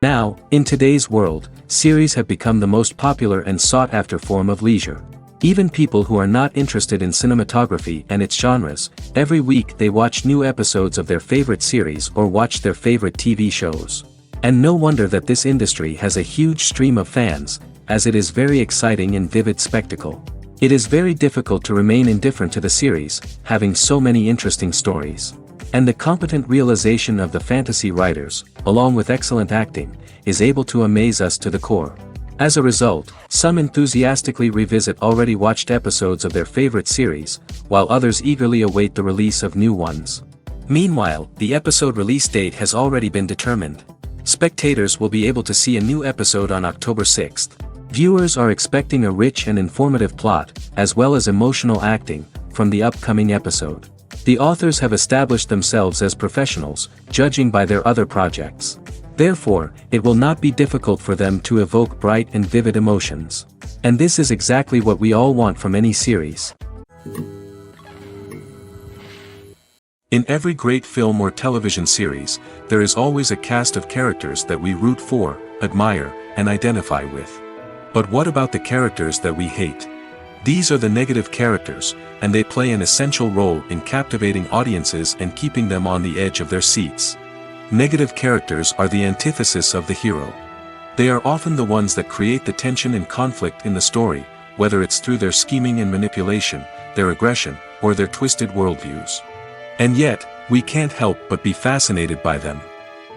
Now, in today's world, series have become the most popular and sought-after form of leisure. Even people who are not interested in cinematography and its genres, every week they watch new episodes of their favorite series or watch their favorite TV shows. And no wonder that this industry has a huge stream of fans, as it is very exciting and vivid spectacle. It is very difficult to remain indifferent to the series, having so many interesting stories. And the competent realization of the fantasy writers, along with excellent acting, is able to amaze us to the core. As a result, some enthusiastically revisit already watched episodes of their favorite series, while others eagerly await the release of new ones. Meanwhile, the episode release date has already been determined. Spectators will be able to see a new episode on October 6th. Viewers are expecting a rich and informative plot, as well as emotional acting, from the upcoming episode. The authors have established themselves as professionals, judging by their other projects. Therefore, it will not be difficult for them to evoke bright and vivid emotions. And this is exactly what we all want from any series. In every great film or television series, there is always a cast of characters that we root for, admire, and identify with. But what about the characters that we hate? These are the negative characters, and they play an essential role in captivating audiences and keeping them on the edge of their seats. Negative characters are the antithesis of the hero. They are often the ones that create the tension and conflict in the story, whether it's through their scheming and manipulation, their aggression, or their twisted worldviews. And yet, we can't help but be fascinated by them.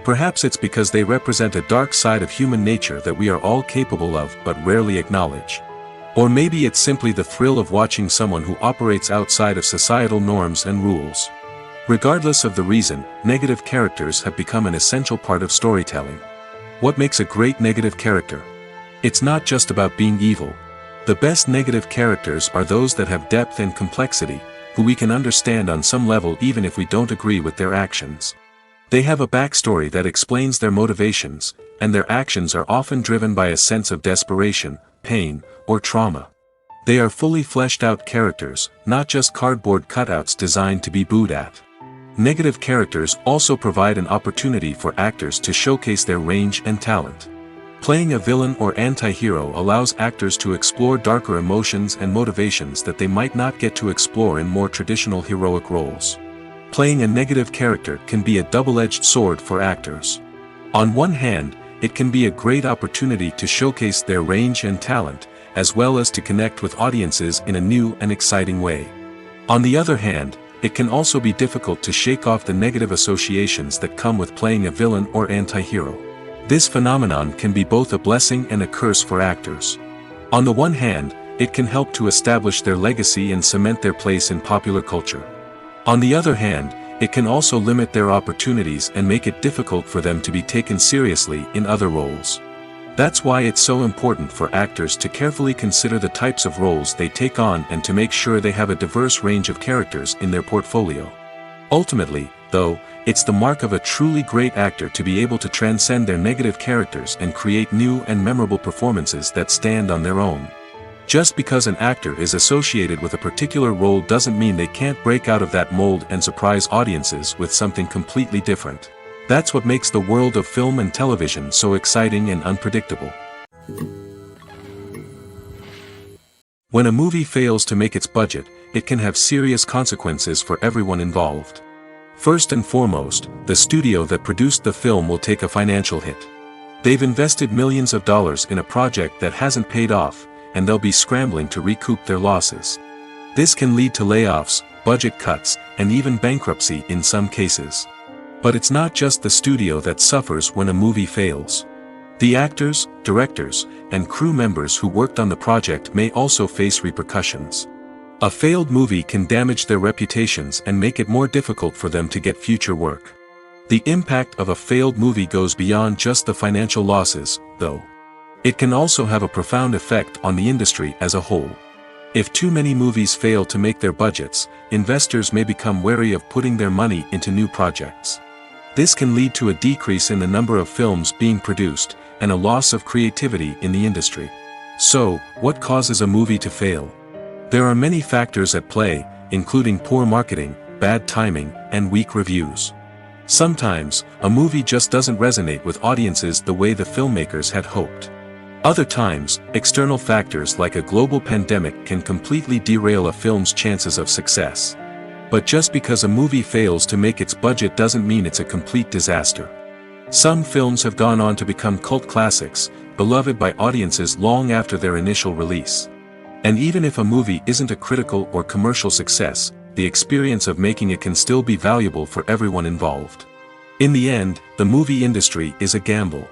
Perhaps it's because they represent a dark side of human nature that we are all capable of but rarely acknowledge. Or maybe it's simply the thrill of watching someone who operates outside of societal norms and rules. Regardless of the reason, negative characters have become an essential part of storytelling. What makes a great negative character? It's not just about being evil. The best negative characters are those that have depth and complexity, who we can understand on some level even if we don't agree with their actions. They have a backstory that explains their motivations, and their actions are often driven by a sense of desperation, pain, or trauma. They are fully fleshed out characters, not just cardboard cutouts designed to be booed at. Negative characters also provide an opportunity for actors to showcase their range and talent. Playing a villain or anti-hero allows actors to explore darker emotions and motivations that they might not get to explore in more traditional heroic roles. Playing a negative character can be a double-edged sword for actors. On one hand, it can be a great opportunity to showcase their range and talent, as well as to connect with audiences in a new and exciting way. On the other hand, it can also be difficult to shake off the negative associations that come with playing a villain or anti-hero. This phenomenon can be both a blessing and a curse for actors. On the one hand, it can help to establish their legacy and cement their place in popular culture. On the other hand, it can also limit their opportunities and make it difficult for them to be taken seriously in other roles. That's why it's so important for actors to carefully consider the types of roles they take on and to make sure they have a diverse range of characters in their portfolio. Ultimately, though, it's the mark of a truly great actor to be able to transcend their negative characters and create new and memorable performances that stand on their own. Just because an actor is associated with a particular role doesn't mean they can't break out of that mold and surprise audiences with something completely different. That's what makes the world of film and television so exciting and unpredictable. When a movie fails to make its budget, it can have serious consequences for everyone involved. First and foremost, the studio that produced the film will take a financial hit. They've invested millions of dollars in a project that hasn't paid off, and they'll be scrambling to recoup their losses. This can lead to layoffs, budget cuts, and even bankruptcy in some cases. But it's not just the studio that suffers when a movie fails. The actors, directors, and crew members who worked on the project may also face repercussions. A failed movie can damage their reputations and make it more difficult for them to get future work. The impact of a failed movie goes beyond just the financial losses, though. It can also have a profound effect on the industry as a whole. If too many movies fail to make their budgets, investors may become wary of putting their money into new projects. This can lead to a decrease in the number of films being produced, and a loss of creativity in the industry. So, what causes a movie to fail? There are many factors at play, including poor marketing, bad timing, and weak reviews. Sometimes, a movie just doesn't resonate with audiences the way the filmmakers had hoped. Other times, external factors like a global pandemic can completely derail a film's chances of success. But just because a movie fails to make its budget doesn't mean it's a complete disaster. Some films have gone on to become cult classics, beloved by audiences long after their initial release. And even if a movie isn't a critical or commercial success, the experience of making it can still be valuable for everyone involved. In the end, the movie industry is a gamble.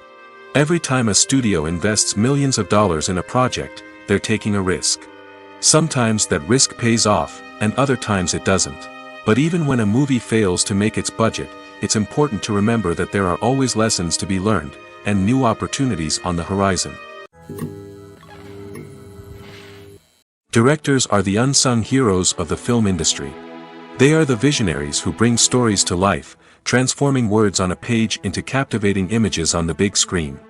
Every time a studio invests millions of dollars in a project, they're taking a risk. Sometimes that risk pays off, and other times it doesn't. But even when a movie fails to make its budget, it's important to remember that there are always lessons to be learned, and new opportunities on the horizon. Directors are the unsung heroes of the film industry. They are the visionaries who bring stories to life, transforming words on a page into captivating images on the big screen.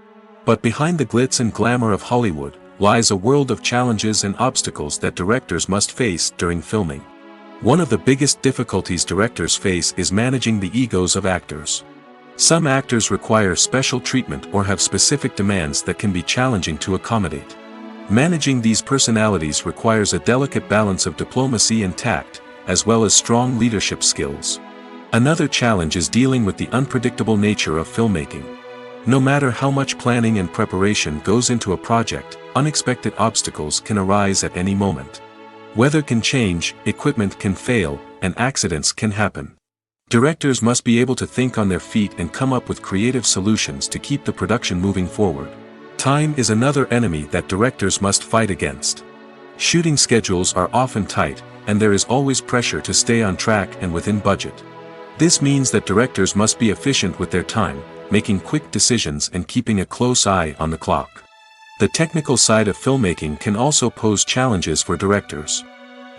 But behind the glitz and glamour of Hollywood, lies a world of challenges and obstacles that directors must face during filming. One of the biggest difficulties directors face is managing the egos of actors. Some actors require special treatment or have specific demands that can be challenging to accommodate. Managing these personalities requires a delicate balance of diplomacy and tact, as well as strong leadership skills. Another challenge is dealing with the unpredictable nature of filmmaking. No matter how much planning and preparation goes into a project, unexpected obstacles can arise at any moment. Weather can change, equipment can fail, and accidents can happen. Directors must be able to think on their feet and come up with creative solutions to keep the production moving forward. Time is another enemy that directors must fight against. Shooting schedules are often tight, and there is always pressure to stay on track and within budget. This means that directors must be efficient with their time, making quick decisions and keeping a close eye on the clock. The technical side of filmmaking can also pose challenges for directors.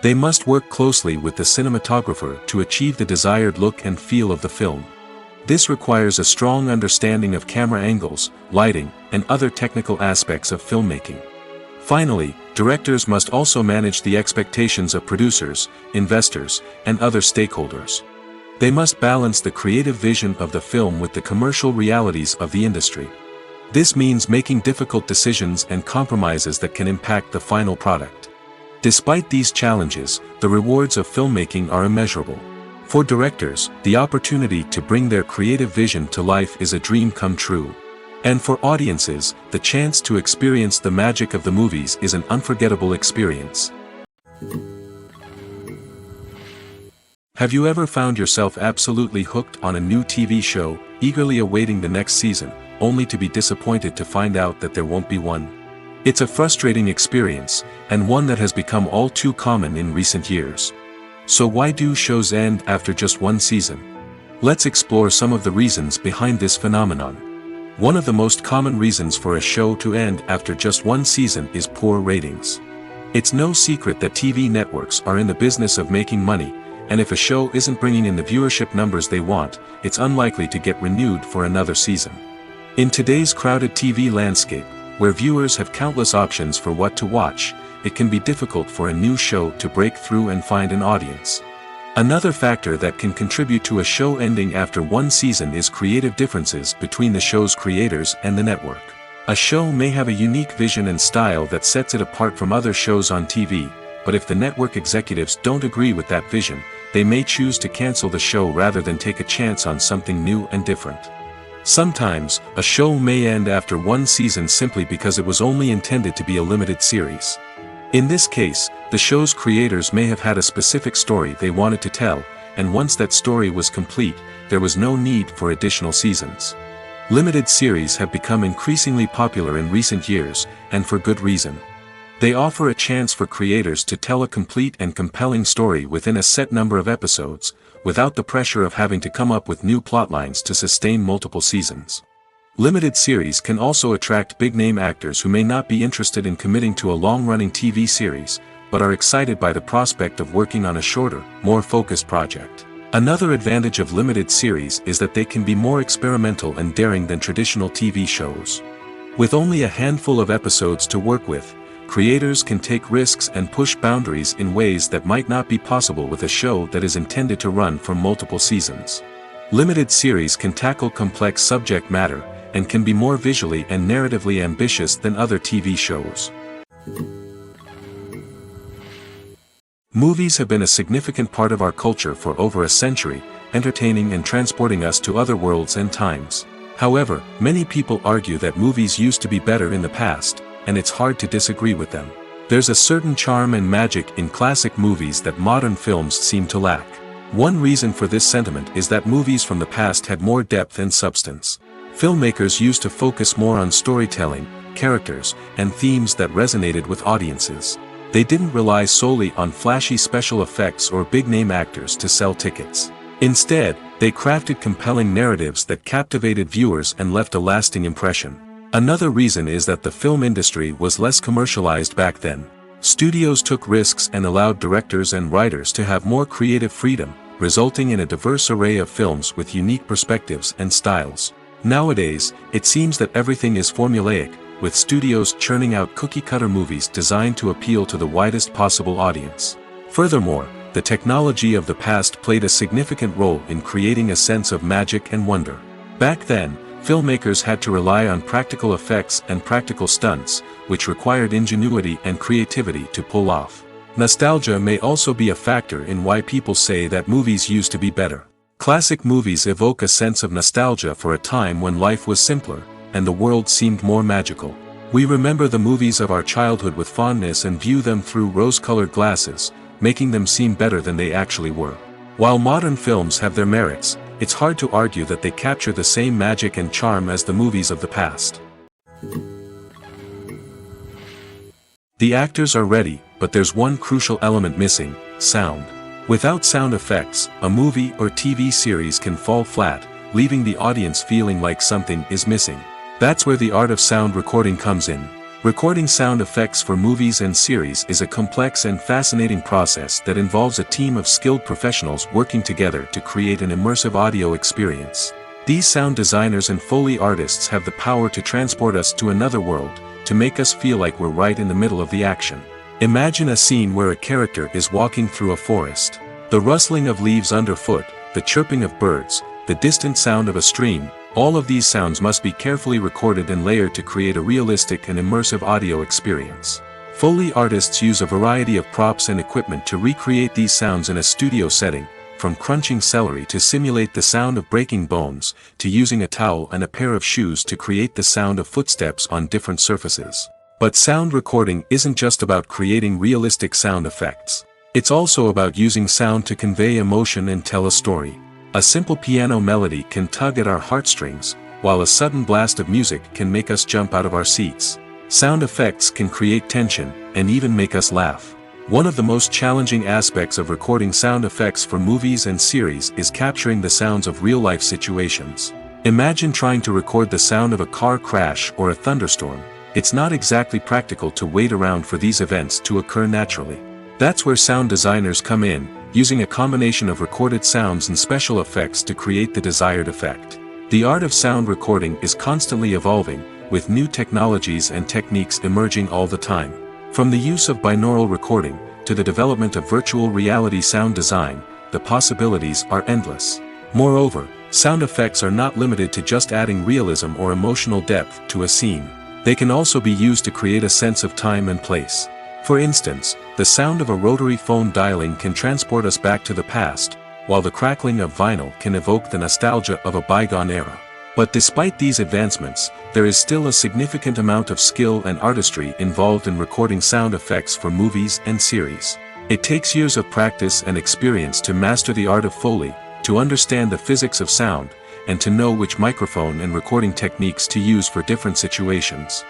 They must work closely with the cinematographer to achieve the desired look and feel of the film. This requires a strong understanding of camera angles, lighting, and other technical aspects of filmmaking. Finally, directors must also manage the expectations of producers, investors, and other stakeholders. They must balance the creative vision of the film with the commercial realities of the industry. This means making difficult decisions and compromises that can impact the final product. Despite these challenges, the rewards of filmmaking are immeasurable. For directors, the opportunity to bring their creative vision to life is a dream come true. And for audiences, the chance to experience the magic of the movies is an unforgettable experience. Have you ever found yourself absolutely hooked on a new TV show, eagerly awaiting the next season, only to be disappointed to find out that there won't be one? It's a frustrating experience, and one that has become all too common in recent years. So why do shows end after just one season? Let's explore some of the reasons behind this phenomenon. One of the most common reasons for a show to end after just one season is poor ratings. It's no secret that TV networks are in the business of making money, and if a show isn't bringing in the viewership numbers they want, it's unlikely to get renewed for another season. In today's crowded TV landscape, where viewers have countless options for what to watch, it can be difficult for a new show to break through and find an audience. Another factor that can contribute to a show ending after one season is creative differences between the show's creators and the network. A show may have a unique vision and style that sets it apart from other shows on TV, but if the network executives don't agree with that vision, they may choose to cancel the show rather than take a chance on something new and different. Sometimes, a show may end after one season simply because it was only intended to be a limited series. In this case, the show's creators may have had a specific story they wanted to tell, and once that story was complete, there was no need for additional seasons. Limited series have become increasingly popular in recent years, and for good reason. They offer a chance for creators to tell a complete and compelling story within a set number of episodes, without the pressure of having to come up with new plotlines to sustain multiple seasons. Limited series can also attract big-name actors who may not be interested in committing to a long-running TV series, but are excited by the prospect of working on a shorter, more focused project. Another advantage of limited series is that they can be more experimental and daring than traditional TV shows. With only a handful of episodes to work with, creators can take risks and push boundaries in ways that might not be possible with a show that is intended to run for multiple seasons. Limited series can tackle complex subject matter, and can be more visually and narratively ambitious than other TV shows. Movies have been a significant part of our culture for over a century, entertaining and transporting us to other worlds and times. However, many people argue that movies used to be better in the past, and it's hard to disagree with them. There's a certain charm and magic in classic movies that modern films seem to lack. One reason for this sentiment is that movies from the past had more depth and substance. Filmmakers used to focus more on storytelling, characters, and themes that resonated with audiences. They didn't rely solely on flashy special effects or big-name actors to sell tickets. Instead, they crafted compelling narratives that captivated viewers and left a lasting impression. Another reason is that the film industry was less commercialized back then. Studios took risks and allowed directors and writers to have more creative freedom, resulting in a diverse array of films with unique perspectives and styles. Nowadays, it seems that everything is formulaic, with studios churning out cookie-cutter movies designed to appeal to the widest possible audience. Furthermore, the technology of the past played a significant role in creating a sense of magic and wonder. Back then, filmmakers had to rely on practical effects and practical stunts, which required ingenuity and creativity to pull off. Nostalgia may also be a factor in why people say that movies used to be better. Classic movies evoke a sense of nostalgia for a time when life was simpler, and the world seemed more magical. We remember the movies of our childhood with fondness and view them through rose-colored glasses, making them seem better than they actually were. While modern films have their merits, it's hard to argue that they capture the same magic and charm as the movies of the past. The actors are ready, but there's one crucial element missing: sound. Without sound effects, a movie or TV series can fall flat, leaving the audience feeling like something is missing. That's where the art of sound recording comes in. Recording sound effects for movies and series is a complex and fascinating process that involves a team of skilled professionals working together to create an immersive audio experience. These sound designers and Foley artists have the power to transport us to another world, to make us feel like we're right in the middle of the action. Imagine a scene where a character is walking through a forest. The rustling of leaves underfoot, the chirping of birds, the distant sound of a stream, all of these sounds must be carefully recorded and layered to create a realistic and immersive audio experience. Foley artists use a variety of props and equipment to recreate these sounds in a studio setting, from crunching celery to simulate the sound of breaking bones, to using a towel and a pair of shoes to create the sound of footsteps on different surfaces. But sound recording isn't just about creating realistic sound effects. It's also about using sound to convey emotion and tell a story. A simple piano melody can tug at our heartstrings, while a sudden blast of music can make us jump out of our seats. Sound effects can create tension, and even make us laugh. One of the most challenging aspects of recording sound effects for movies and series is capturing the sounds of real-life situations. Imagine trying to record the sound of a car crash or a thunderstorm. It's not exactly practical to wait around for these events to occur naturally. That's where sound designers come in, using a combination of recorded sounds and special effects to create the desired effect. The art of sound recording is constantly evolving, with new technologies and techniques emerging all the time. From the use of binaural recording, to the development of virtual reality sound design, the possibilities are endless. Moreover, sound effects are not limited to just adding realism or emotional depth to a scene. They can also be used to create a sense of time and place. For instance, the sound of a rotary phone dialing can transport us back to the past, while the crackling of vinyl can evoke the nostalgia of a bygone era. But despite these advancements, there is still a significant amount of skill and artistry involved in recording sound effects for movies and series. It takes years of practice and experience to master the art of Foley, to understand the physics of sound, and to know which microphone and recording techniques to use for different situations.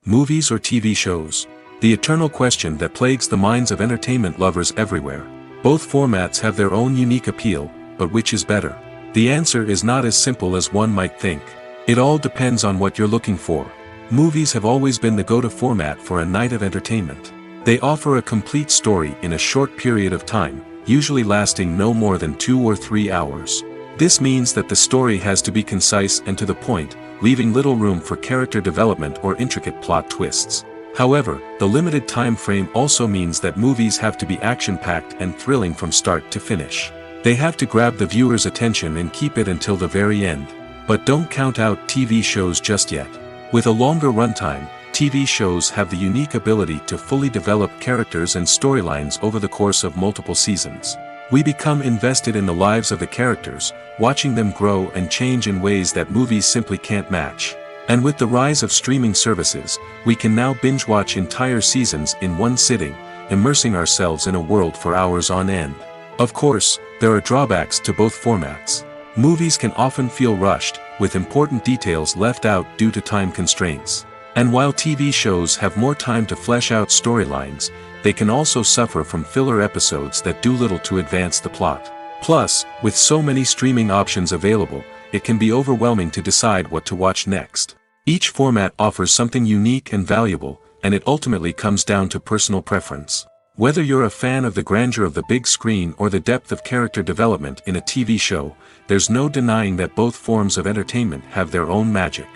Movies or TV shows? The eternal question that plagues the minds of entertainment lovers everywhere. Both formats have their own unique appeal, but which is better? The answer is not as simple as one might think. It all depends on what you're looking for. Movies have always been the go-to format for a night of entertainment. They offer a complete story in a short period of time, usually lasting no more than 2 or 3 hours. This means that the story has to be concise and to the point, leaving little room for character development or intricate plot twists. However, the limited time frame also means that movies have to be action-packed and thrilling from start to finish. They have to grab the viewer's attention and keep it until the very end. But don't count out TV shows just yet. With a longer runtime, TV shows have the unique ability to fully develop characters and storylines over the course of multiple seasons. We become invested in the lives of the characters, watching them grow and change in ways that movies simply can't match. And with the rise of streaming services, we can now binge-watch entire seasons in one sitting, immersing ourselves in a world for hours on end. Of course, there are drawbacks to both formats. Movies can often feel rushed, with important details left out due to time constraints. And while TV shows have more time to flesh out storylines, they can also suffer from filler episodes that do little to advance the plot. Plus, with so many streaming options available, it can be overwhelming to decide what to watch next. Each format offers something unique and valuable, and it ultimately comes down to personal preference. Whether you're a fan of the grandeur of the big screen or the depth of character development in a TV show, there's no denying that both forms of entertainment have their own magic.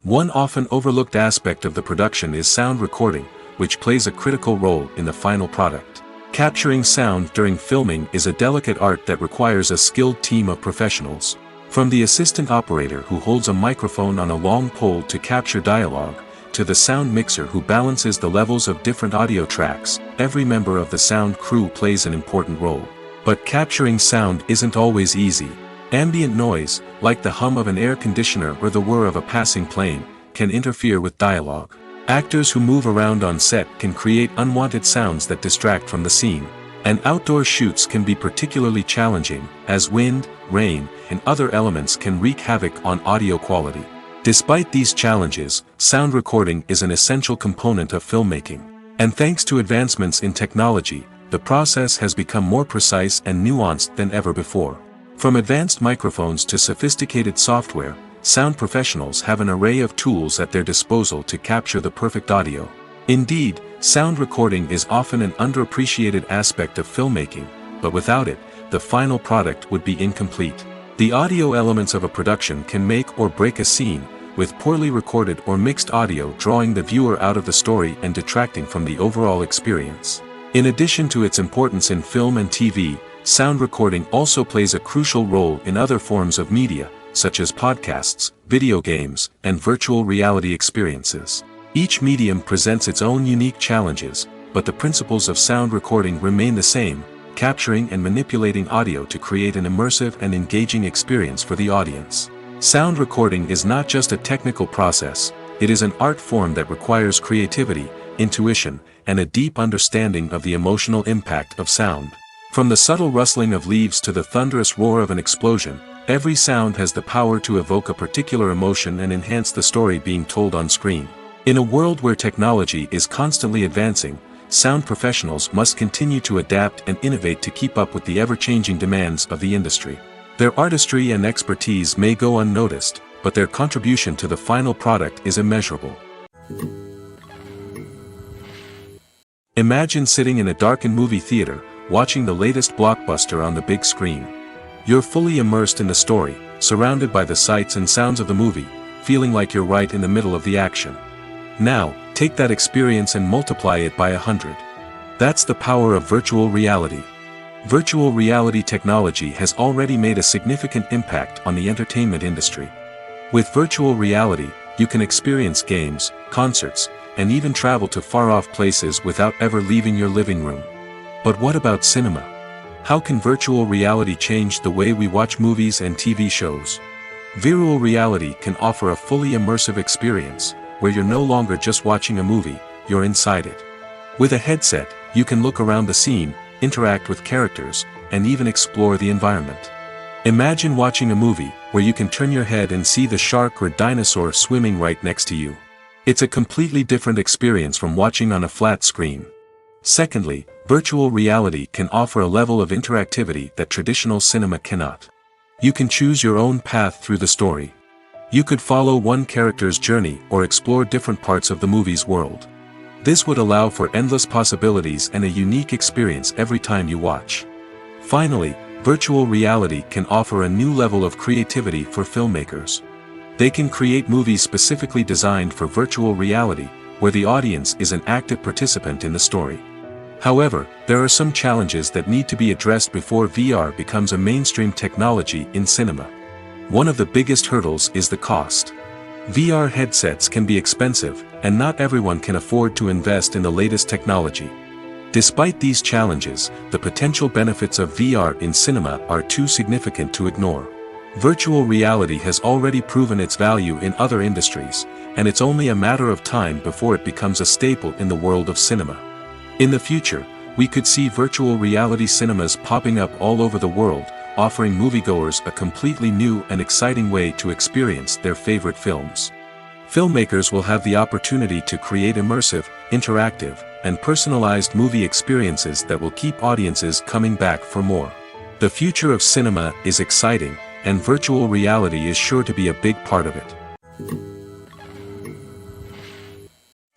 One often overlooked aspect of the production is sound recording, which plays a critical role in the final product. Capturing sound during filming is a delicate art that requires a skilled team of professionals. From the assistant operator who holds a microphone on a long pole to capture dialogue, to the sound mixer who balances the levels of different audio tracks, every member of the sound crew plays an important role. But capturing sound isn't always easy. Ambient noise, like the hum of an air conditioner or the whir of a passing plane, can interfere with dialogue. Actors who move around on set can create unwanted sounds that distract from the scene. And outdoor shoots can be particularly challenging, as wind, rain, and other elements can wreak havoc on audio quality. Despite these challenges, sound recording is an essential component of filmmaking. And thanks to advancements in technology, the process has become more precise and nuanced than ever before. From advanced microphones to sophisticated software, sound professionals have an array of tools at their disposal to capture the perfect audio. Indeed, sound recording is often an underappreciated aspect of filmmaking, but without it, the final product would be incomplete. The audio elements of a production can make or break a scene, with poorly recorded or mixed audio drawing the viewer out of the story and detracting from the overall experience. In addition to its importance in film and TV, sound recording also plays a crucial role in other forms of media, such as podcasts, video games, and virtual reality experiences. Each medium presents its own unique challenges, but the principles of sound recording remain the same, capturing and manipulating audio to create an immersive and engaging experience for the audience. Sound recording is not just a technical process, it is an art form that requires creativity, intuition, and a deep understanding of the emotional impact of sound. From the subtle rustling of leaves to the thunderous roar of an explosion, every sound has the power to evoke a particular emotion and enhance the story being told on screen. In a world where technology is constantly advancing, sound professionals must continue to adapt and innovate to keep up with the ever-changing demands of the industry. Their artistry and expertise may go unnoticed, but their contribution to the final product is immeasurable. Imagine sitting in a darkened movie theater, watching the latest blockbuster on the big screen. You're fully immersed in the story, surrounded by the sights and sounds of the movie, feeling like you're right in the middle of the action. Now, take that experience and multiply it by 100. That's the power of virtual reality. Virtual reality technology has already made a significant impact on the entertainment industry. With virtual reality, you can experience games, concerts, and even travel to far-off places without ever leaving your living room. But what about cinema? How can virtual reality change the way we watch movies and TV shows? Virtual reality can offer a fully immersive experience, where you're no longer just watching a movie, you're inside it. With a headset, you can look around the scene, interact with characters, and even explore the environment. Imagine watching a movie, where you can turn your head and see the shark or dinosaur swimming right next to you. It's a completely different experience from watching on a flat screen. Secondly, virtual reality can offer a level of interactivity that traditional cinema cannot. You can choose your own path through the story. You could follow one character's journey or explore different parts of the movie's world. This would allow for endless possibilities and a unique experience every time you watch. Finally, virtual reality can offer a new level of creativity for filmmakers. They can create movies specifically designed for virtual reality, where the audience is an active participant in the story. However, there are some challenges that need to be addressed before VR becomes a mainstream technology in cinema. One of the biggest hurdles is the cost. VR headsets can be expensive, and not everyone can afford to invest in the latest technology. Despite these challenges, the potential benefits of VR in cinema are too significant to ignore. Virtual reality has already proven its value in other industries, and it's only a matter of time before it becomes a staple in the world of cinema. In the future, we could see virtual reality cinemas popping up all over the world, offering moviegoers a completely new and exciting way to experience their favorite films. Filmmakers will have the opportunity to create immersive, interactive, and personalized movie experiences that will keep audiences coming back for more. The future of cinema is exciting, and virtual reality is sure to be a big part of it.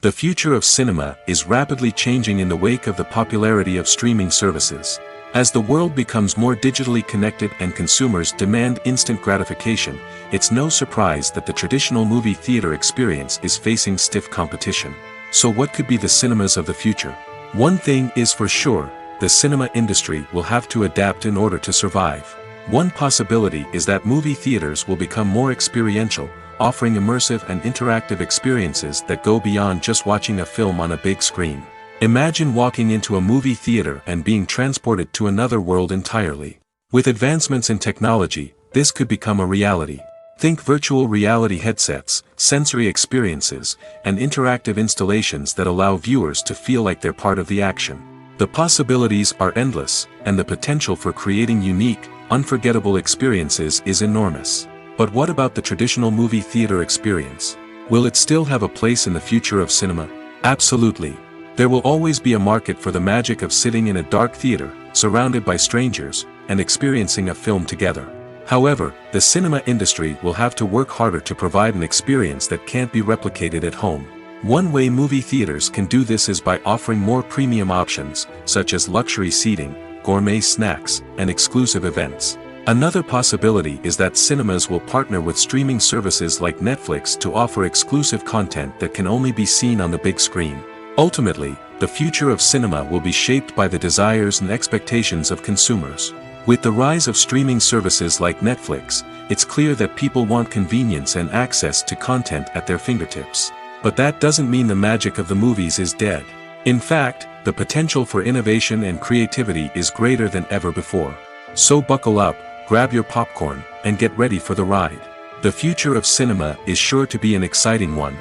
The future of cinema is rapidly changing in the wake of the popularity of streaming services. As the world becomes more digitally connected and consumers demand instant gratification, it's no surprise that the traditional movie theater experience is facing stiff competition. So what could be the cinemas of the future? One thing is for sure, the cinema industry will have to adapt in order to survive. One possibility is that movie theaters will become more experiential, offering immersive and interactive experiences that go beyond just watching a film on a big screen. Imagine walking into a movie theater and being transported to another world entirely. With advancements in technology, this could become a reality. Think virtual reality headsets, sensory experiences, and interactive installations that allow viewers to feel like they're part of the action. The possibilities are endless, and the potential for creating unique, unforgettable experiences is enormous. But what about the traditional movie theater experience? Will it still have a place in the future of cinema? Absolutely. There will always be a market for the magic of sitting in a dark theater, surrounded by strangers, and experiencing a film together. However, the cinema industry will have to work harder to provide an experience that can't be replicated at home. One way movie theaters can do this is by offering more premium options, such as luxury seating, gourmet snacks, and exclusive events. Another possibility is that cinemas will partner with streaming services like Netflix to offer exclusive content that can only be seen on the big screen. Ultimately, the future of cinema will be shaped by the desires and expectations of consumers. With the rise of streaming services like Netflix, it's clear that people want convenience and access to content at their fingertips. But that doesn't mean the magic of the movies is dead. In fact, the potential for innovation and creativity is greater than ever before. So buckle up, grab your popcorn, and get ready for the ride. The future of cinema is sure to be an exciting one.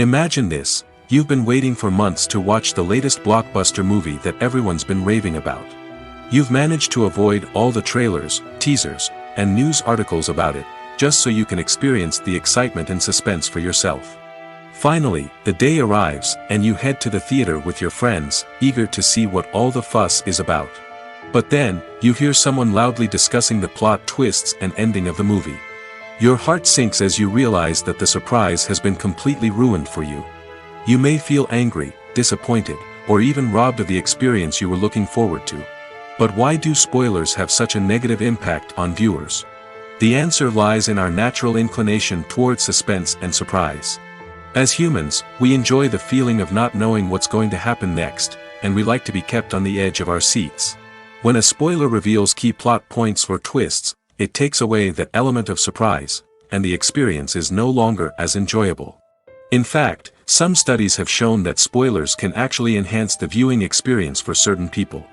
Imagine this, you've been waiting for months to watch the latest blockbuster movie that everyone's been raving about. You've managed to avoid all the trailers, teasers, and news articles about it, just so you can experience the excitement and suspense for yourself. Finally, the day arrives, and you head to the theater with your friends, eager to see what all the fuss is about. But then, you hear someone loudly discussing the plot twists and ending of the movie. Your heart sinks as you realize that the surprise has been completely ruined for you. You may feel angry, disappointed, or even robbed of the experience you were looking forward to. But why do spoilers have such a negative impact on viewers? The answer lies in our natural inclination towards suspense and surprise. As humans, we enjoy the feeling of not knowing what's going to happen next, and we like to be kept on the edge of our seats. When a spoiler reveals key plot points or twists, it takes away that element of surprise, and the experience is no longer as enjoyable. In fact, some studies have shown that spoilers can actually enhance the viewing experience for certain people.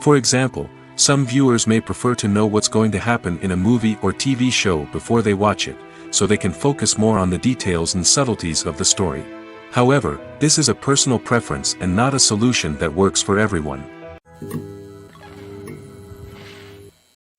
For example, some viewers may prefer to know what's going to happen in a movie or TV show before they watch it, so they can focus more on the details and subtleties of the story. However, this is a personal preference and not a solution that works for everyone.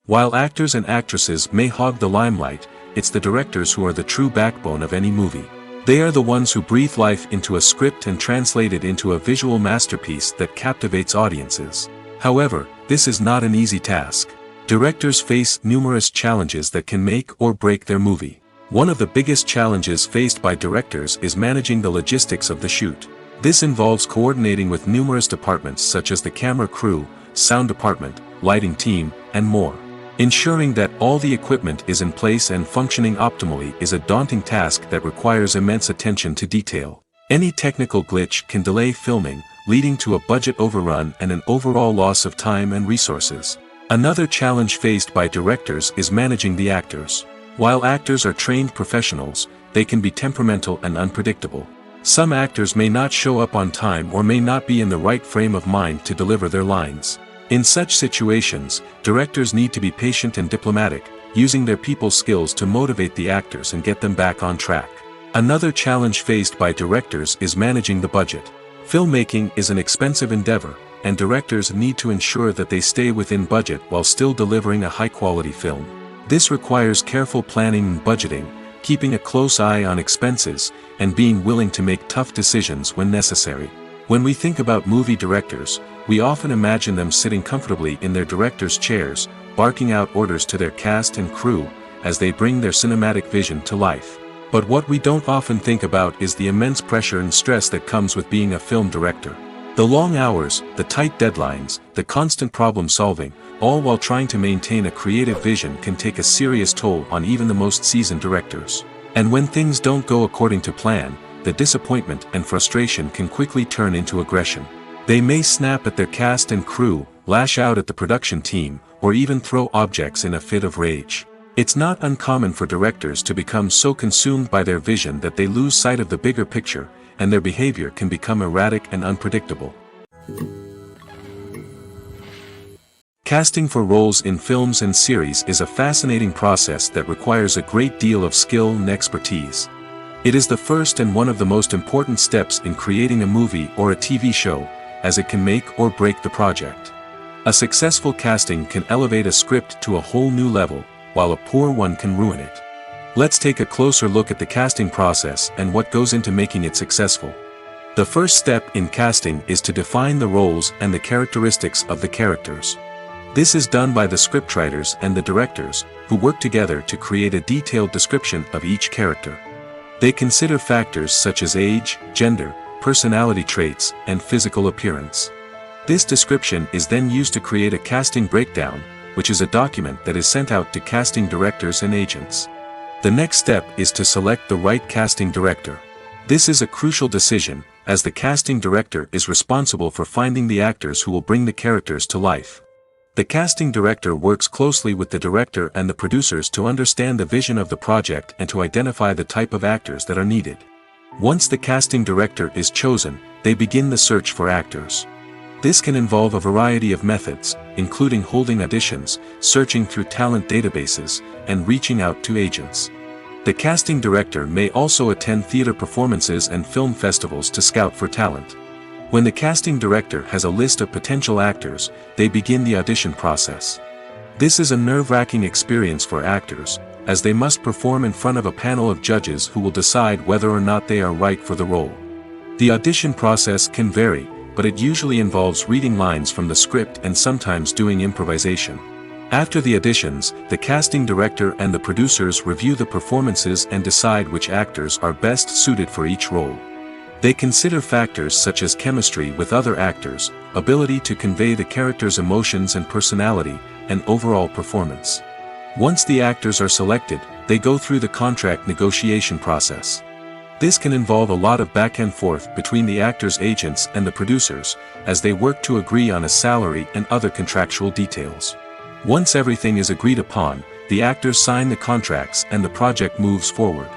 While actors and actresses may hog the limelight, it's the directors who are the true backbone of any movie. They are the ones who breathe life into a script and translate it into a visual masterpiece that captivates audiences. However, this is not an easy task. Directors face numerous challenges that can make or break their movie. One of the biggest challenges faced by directors is managing the logistics of the shoot. This involves coordinating with numerous departments such as the camera crew, sound department, lighting team, and more. Ensuring that all the equipment is in place and functioning optimally is a daunting task that requires immense attention to detail. Any technical glitch can delay filming, leading to a budget overrun and an overall loss of time and resources. Another challenge faced by directors is managing the actors. While actors are trained professionals, they can be temperamental and unpredictable. Some actors may not show up on time or may not be in the right frame of mind to deliver their lines. In such situations, directors need to be patient and diplomatic, using their people skills to motivate the actors and get them back on track. Another challenge faced by directors is managing the budget. Filmmaking is an expensive endeavor, and directors need to ensure that they stay within budget while still delivering a high-quality film. This requires careful planning and budgeting, keeping a close eye on expenses, and being willing to make tough decisions when necessary. When we think about movie directors, we often imagine them sitting comfortably in their director's chairs, barking out orders to their cast and crew, as they bring their cinematic vision to life. But what we don't often think about is the immense pressure and stress that comes with being a film director. The long hours, the tight deadlines, the constant problem solving, all while trying to maintain a creative vision can take a serious toll on even the most seasoned directors. And when things don't go according to plan, the disappointment and frustration can quickly turn into aggression. They may snap at their cast and crew, lash out at the production team, or even throw objects in a fit of rage. It's not uncommon for directors to become so consumed by their vision that they lose sight of the bigger picture, and their behavior can become erratic and unpredictable. Casting for roles in films and series is a fascinating process that requires a great deal of skill and expertise. It is the first and one of the most important steps in creating a movie or a TV show, as it can make or break the project. A successful casting can elevate a script to a whole new level, while a poor one can ruin it. Let's take a closer look at the casting process and what goes into making it successful. The first step in casting is to define the roles and the characteristics of the characters. This is done by the scriptwriters and the directors, who work together to create a detailed description of each character. They consider factors such as age, gender, personality traits, and physical appearance. This description is then used to create a casting breakdown, which is a document that is sent out to casting directors and agents. The next step is to select the right casting director. This is a crucial decision, as the casting director is responsible for finding the actors who will bring the characters to life. The casting director works closely with the director and the producers to understand the vision of the project and to identify the type of actors that are needed. Once the casting director is chosen, they begin the search for actors. This can involve a variety of methods, including holding auditions, searching through talent databases, and reaching out to agents. The casting director may also attend theater performances and film festivals to scout for talent. When the casting director has a list of potential actors, they begin the audition process. This is a nerve-wracking experience for actors, as they must perform in front of a panel of judges who will decide whether or not they are right for the role. The audition process can vary, but it usually involves reading lines from the script and sometimes doing improvisation. After the auditions, the casting director and the producers review the performances and decide which actors are best suited for each role. They consider factors such as chemistry with other actors, ability to convey the character's emotions and personality, and overall performance. Once the actors are selected, they go through the contract negotiation process. This can involve a lot of back and forth between the actors' agents and the producers, as they work to agree on a salary and other contractual details. Once everything is agreed upon, the actors sign the contracts and the project moves forward.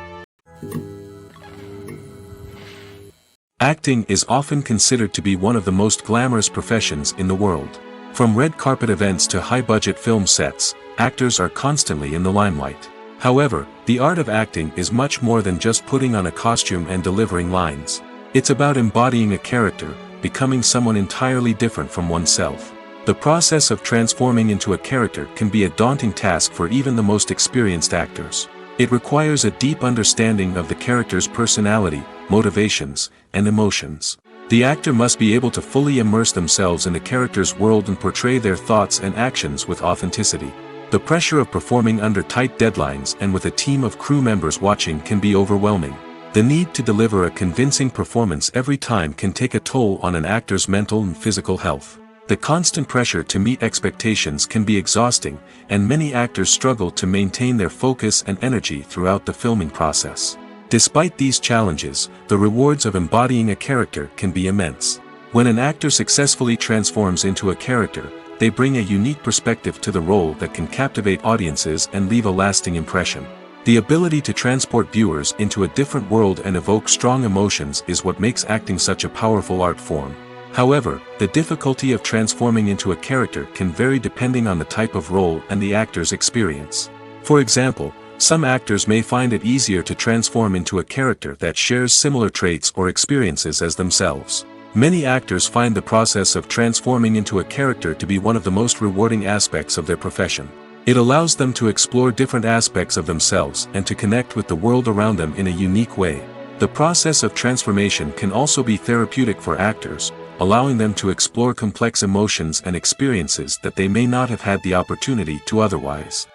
Acting is often considered to be one of the most glamorous professions in the world. From red carpet events to high-budget film sets, actors are constantly in the limelight. However, the art of acting is much more than just putting on a costume and delivering lines. It's about embodying a character, becoming someone entirely different from oneself. The process of transforming into a character can be a daunting task for even the most experienced actors. It requires a deep understanding of the character's personality, motivations, and emotions. The actor must be able to fully immerse themselves in the character's world and portray their thoughts and actions with authenticity. The pressure of performing under tight deadlines and with a team of crew members watching can be overwhelming. The need to deliver a convincing performance every time can take a toll on an actor's mental and physical health. The constant pressure to meet expectations can be exhausting, and many actors struggle to maintain their focus and energy throughout the filming process. Despite these challenges, the rewards of embodying a character can be immense. When an actor successfully transforms into a character, they bring a unique perspective to the role that can captivate audiences and leave a lasting impression. The ability to transport viewers into a different world and evoke strong emotions is what makes acting such a powerful art form. However, the difficulty of transforming into a character can vary depending on the type of role and the actor's experience. For example, some actors may find it easier to transform into a character that shares similar traits or experiences as themselves. Many actors find the process of transforming into a character to be one of the most rewarding aspects of their profession. It allows them to explore different aspects of themselves and to connect with the world around them in a unique way. The process of transformation can also be therapeutic for actors, allowing them to explore complex emotions and experiences that they may not have had the opportunity to otherwise.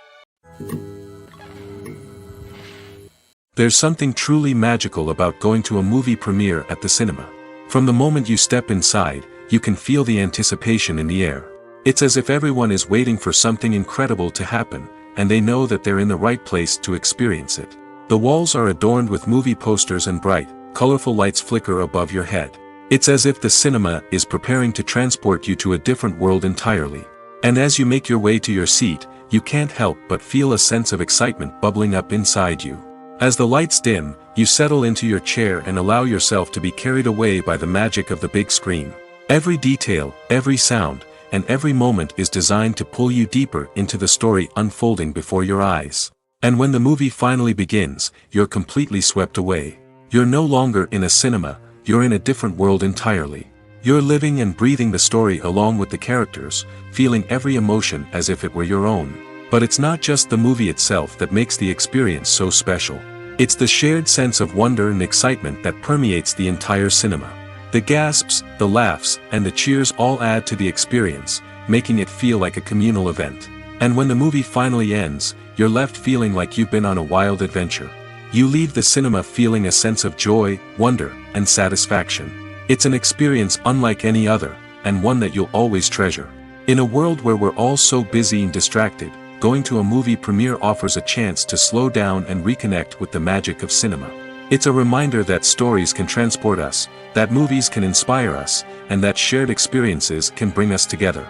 There's something truly magical about going to a movie premiere at the cinema. From the moment you step inside, you can feel the anticipation in the air. It's as if everyone is waiting for something incredible to happen, and they know that they're in the right place to experience it. The walls are adorned with movie posters and bright, colorful lights flicker above your head. It's as if the cinema is preparing to transport you to a different world entirely. And as you make your way to your seat, you can't help but feel a sense of excitement bubbling up inside you. As the lights dim, you settle into your chair and allow yourself to be carried away by the magic of the big screen. Every detail, every sound, and every moment is designed to pull you deeper into the story unfolding before your eyes. And when the movie finally begins, you're completely swept away. You're no longer in a cinema, you're in a different world entirely. You're living and breathing the story along with the characters, feeling every emotion as if it were your own. But it's not just the movie itself that makes the experience so special. It's the shared sense of wonder and excitement that permeates the entire cinema. The gasps, the laughs, and the cheers all add to the experience, making it feel like a communal event. And when the movie finally ends, you're left feeling like you've been on a wild adventure. You leave the cinema feeling a sense of joy, wonder, and satisfaction. It's an experience unlike any other, and one that you'll always treasure. In a world where we're all so busy and distracted, going to a movie premiere offers a chance to slow down and reconnect with the magic of cinema. It's a reminder that stories can transport us, that movies can inspire us, and that shared experiences can bring us together.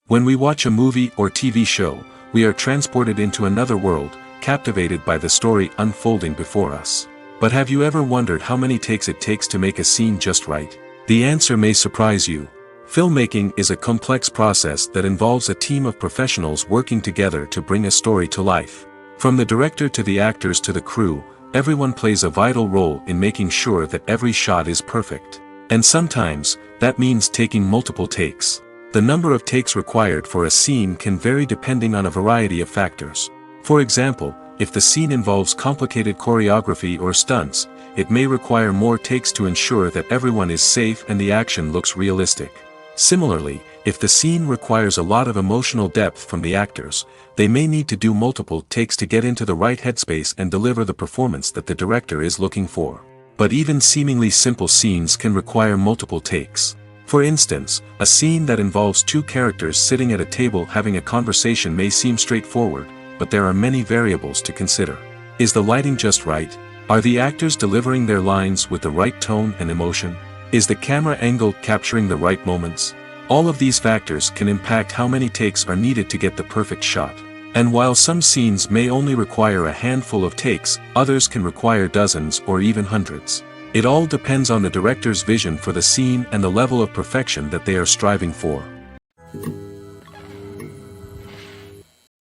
When we watch a movie or TV show, we are transported into another world, captivated by the story unfolding before us. But have you ever wondered how many takes it takes to make a scene just right? The answer may surprise you. Filmmaking is a complex process that involves a team of professionals working together to bring a story to life. From the director to the actors to the crew, everyone plays a vital role in making sure that every shot is perfect. And sometimes, that means taking multiple takes. The number of takes required for a scene can vary depending on a variety of factors. For example, if the scene involves complicated choreography or stunts, it may require more takes to ensure that everyone is safe and the action looks realistic. Similarly, if the scene requires a lot of emotional depth from the actors, they may need to do multiple takes to get into the right headspace and deliver the performance that the director is looking for. But even seemingly simple scenes can require multiple takes. For instance, a scene that involves two characters sitting at a table having a conversation may seem straightforward, but there are many variables to consider. Is the lighting just right? Are the actors delivering their lines with the right tone and emotion? Is the camera angle capturing the right moments? All of these factors can impact how many takes are needed to get the perfect shot. And while some scenes may only require a handful of takes, others can require dozens or even hundreds. It all depends on the director's vision for the scene and the level of perfection that they are striving for.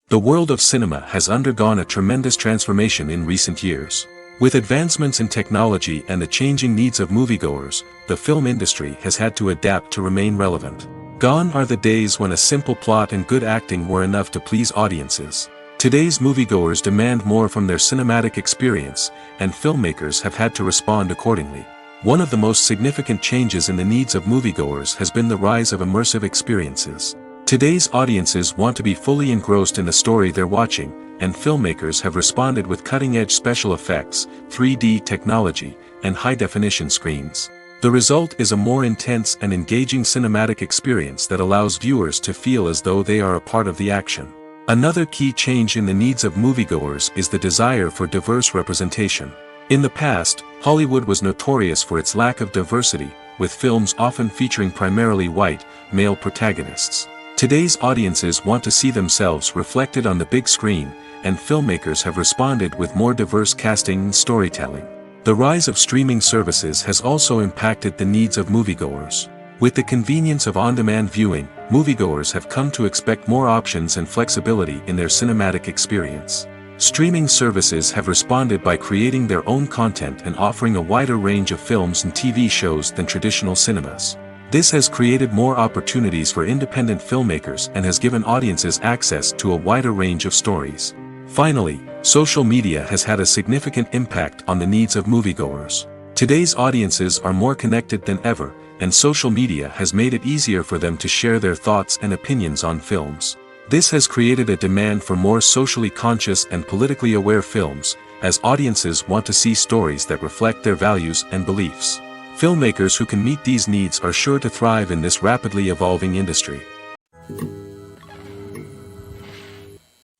The world of cinema has undergone a tremendous transformation in recent years. With advancements in technology and the changing needs of moviegoers, the film industry has had to adapt to remain relevant. Gone are the days when a simple plot and good acting were enough to please audiences. Today's moviegoers demand more from their cinematic experience, and filmmakers have had to respond accordingly. One of the most significant changes in the needs of moviegoers has been the rise of immersive experiences. Today's audiences want to be fully engrossed in the story they're watching, and filmmakers have responded with cutting-edge special effects, 3D technology, and high-definition screens. The result is a more intense and engaging cinematic experience that allows viewers to feel as though they are a part of the action. Another key change in the needs of moviegoers is the desire for diverse representation. In the past, Hollywood was notorious for its lack of diversity, with films often featuring primarily white, male protagonists. Today's audiences want to see themselves reflected on the big screen, and filmmakers have responded with more diverse casting and storytelling. The rise of streaming services has also impacted the needs of moviegoers. With the convenience of on-demand viewing, moviegoers have come to expect more options and flexibility in their cinematic experience. Streaming services have responded by creating their own content and offering a wider range of films and TV shows than traditional cinemas. This has created more opportunities for independent filmmakers and has given audiences access to a wider range of stories. Finally, social media has had a significant impact on the needs of moviegoers. Today's audiences are more connected than ever, and social media has made it easier for them to share their thoughts and opinions on films. This has created a demand for more socially conscious and politically aware films, as audiences want to see stories that reflect their values and beliefs. Filmmakers who can meet these needs are sure to thrive in this rapidly evolving industry.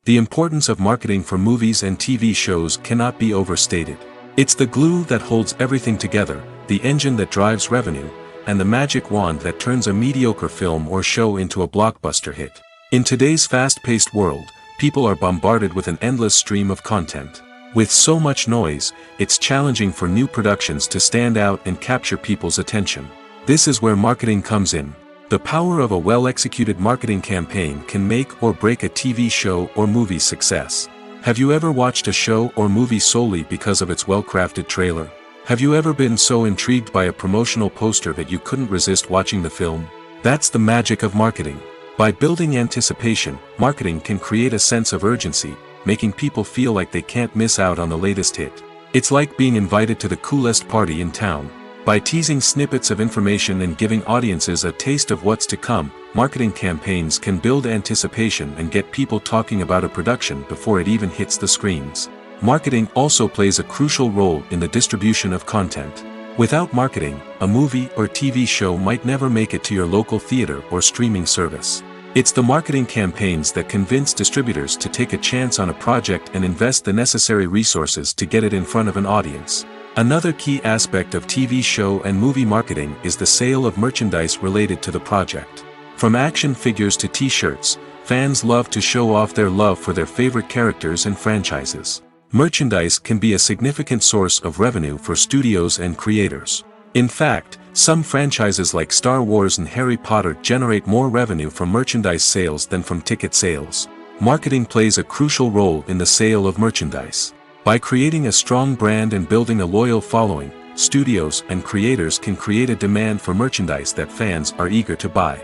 The importance of marketing for movies and TV shows cannot be overstated. It's the glue that holds everything together, the engine that drives revenue, and the magic wand that turns a mediocre film or show into a blockbuster hit. In today's fast-paced world, people are bombarded with an endless stream of content. With so much noise, it's challenging for new productions to stand out and capture people's attention. This is where marketing comes in. The power of a well-executed marketing campaign can make or break a TV show or movie's success. Have you ever watched a show or movie solely because of its well-crafted trailer? Have you ever been so intrigued by a promotional poster that you couldn't resist watching the film? That's the magic of marketing. By building anticipation, marketing can create a sense of urgency, making people feel like they can't miss out on the latest hit. It's like being invited to the coolest party in town. By teasing snippets of information and giving audiences a taste of what's to come, marketing campaigns can build anticipation and get people talking about a production before it even hits the screens. Marketing also plays a crucial role in the distribution of content. Without marketing, a movie or TV show might never make it to your local theater or streaming service. It's the marketing campaigns that convince distributors to take a chance on a project and invest the necessary resources to get it in front of an audience. Another key aspect of TV show and movie marketing is the sale of merchandise related to the project. From action figures to t-shirts, fans love to show off their love for their favorite characters and franchises. Merchandise can be a significant source of revenue for studios and creators. In fact, some franchises like Star Wars and Harry Potter generate more revenue from merchandise sales than from ticket sales. Marketing plays a crucial role in the sale of merchandise. By creating a strong brand and building a loyal following, studios and creators can create a demand for merchandise that fans are eager to buy.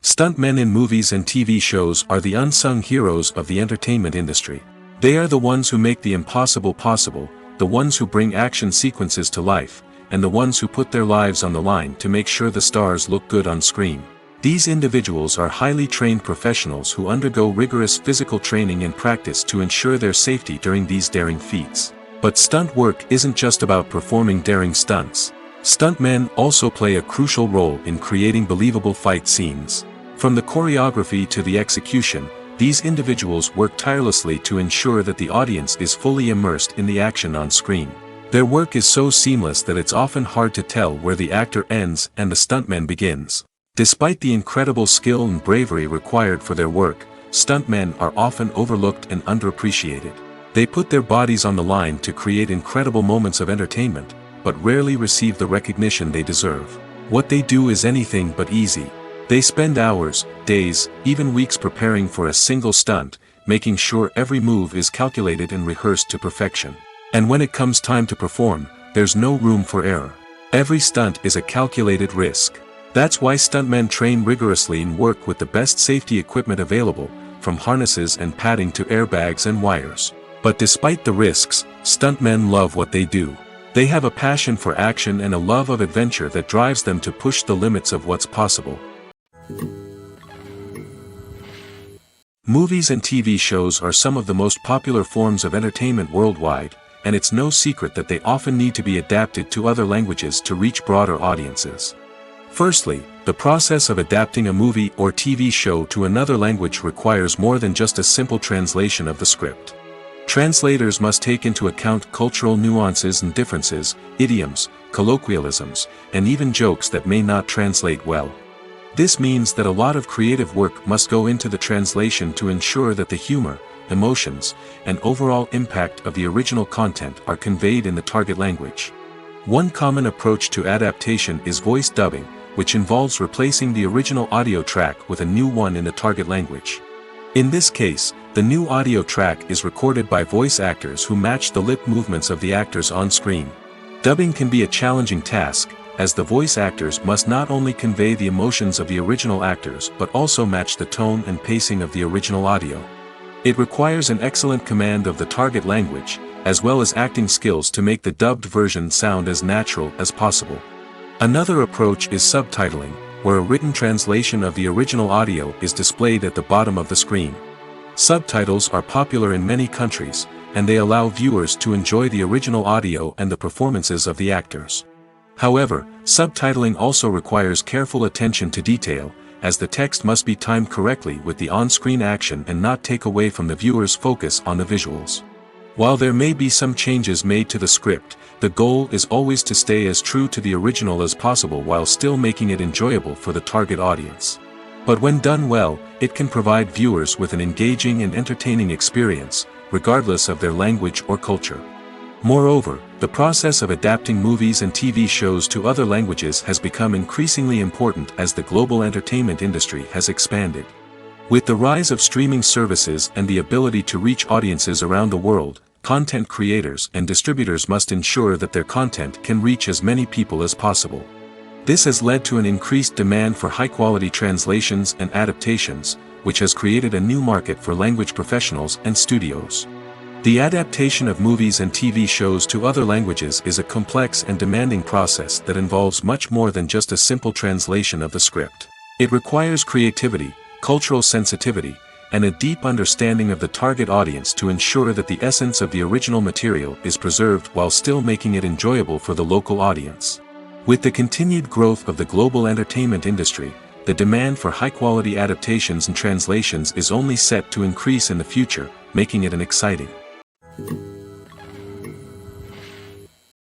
Stuntmen in movies and TV shows are the unsung heroes of the entertainment industry. They are the ones who make the impossible possible, the ones who bring action sequences to life, and the ones who put their lives on the line to make sure the stars look good on screen. These individuals are highly trained professionals who undergo rigorous physical training and practice to ensure their safety during these daring feats. But stunt work isn't just about performing daring stunts. Stuntmen also play a crucial role in creating believable fight scenes. From the choreography to the execution, these individuals work tirelessly to ensure that the audience is fully immersed in the action on screen. Their work is so seamless that it's often hard to tell where the actor ends and the stuntman begins. Despite the incredible skill and bravery required for their work, stuntmen are often overlooked and underappreciated. They put their bodies on the line to create incredible moments of entertainment, but rarely receive the recognition they deserve. What they do is anything but easy. They spend hours, days, even weeks preparing for a single stunt, making sure every move is calculated and rehearsed to perfection. And when it comes time to perform, there's no room for error. Every stunt is a calculated risk. That's why stuntmen train rigorously and work with the best safety equipment available, from harnesses and padding to airbags and wires. But despite the risks, stuntmen love what they do. They have a passion for action and a love of adventure that drives them to push the limits of what's possible. Movies and TV shows are some of the most popular forms of entertainment worldwide, and it's no secret that they often need to be adapted to other languages to reach broader audiences. Firstly, the process of adapting a movie or TV show to another language requires more than just a simple translation of the script. Translators must take into account cultural nuances and differences, idioms, colloquialisms, and even jokes that may not translate well. This means that a lot of creative work must go into the translation to ensure that the humor, emotions, and overall impact of the original content are conveyed in the target language. One common approach to adaptation is voice dubbing, which involves replacing the original audio track with a new one in the target language. In this case, the new audio track is recorded by voice actors who match the lip movements of the actors on screen. Dubbing can be a challenging task, as the voice actors must not only convey the emotions of the original actors but also match the tone and pacing of the original audio. It requires an excellent command of the target language, as well as acting skills to make the dubbed version sound as natural as possible. Another approach is subtitling, where a written translation of the original audio is displayed at the bottom of the screen. Subtitles are popular in many countries, and they allow viewers to enjoy the original audio and the performances of the actors. However, subtitling also requires careful attention to detail, as the text must be timed correctly with the on-screen action and not take away from the viewer's focus on the visuals. While there may be some changes made to the script, the goal is always to stay as true to the original as possible while still making it enjoyable for the target audience. But when done well, it can provide viewers with an engaging and entertaining experience, regardless of their language or culture. Moreover, the process of adapting movies and TV shows to other languages has become increasingly important as the global entertainment industry has expanded. With the rise of streaming services and the ability to reach audiences around the world, content creators and distributors must ensure that their content can reach as many people as possible. This has led to an increased demand for high-quality translations and adaptations, which has created a new market for language professionals and studios. The adaptation of movies and TV shows to other languages is a complex and demanding process that involves much more than just a simple translation of the script. It requires creativity, cultural sensitivity, and a deep understanding of the target audience to ensure that the essence of the original material is preserved while still making it enjoyable for the local audience. With the continued growth of the global entertainment industry, the demand for high-quality adaptations and translations is only set to increase in the future, making it an exciting.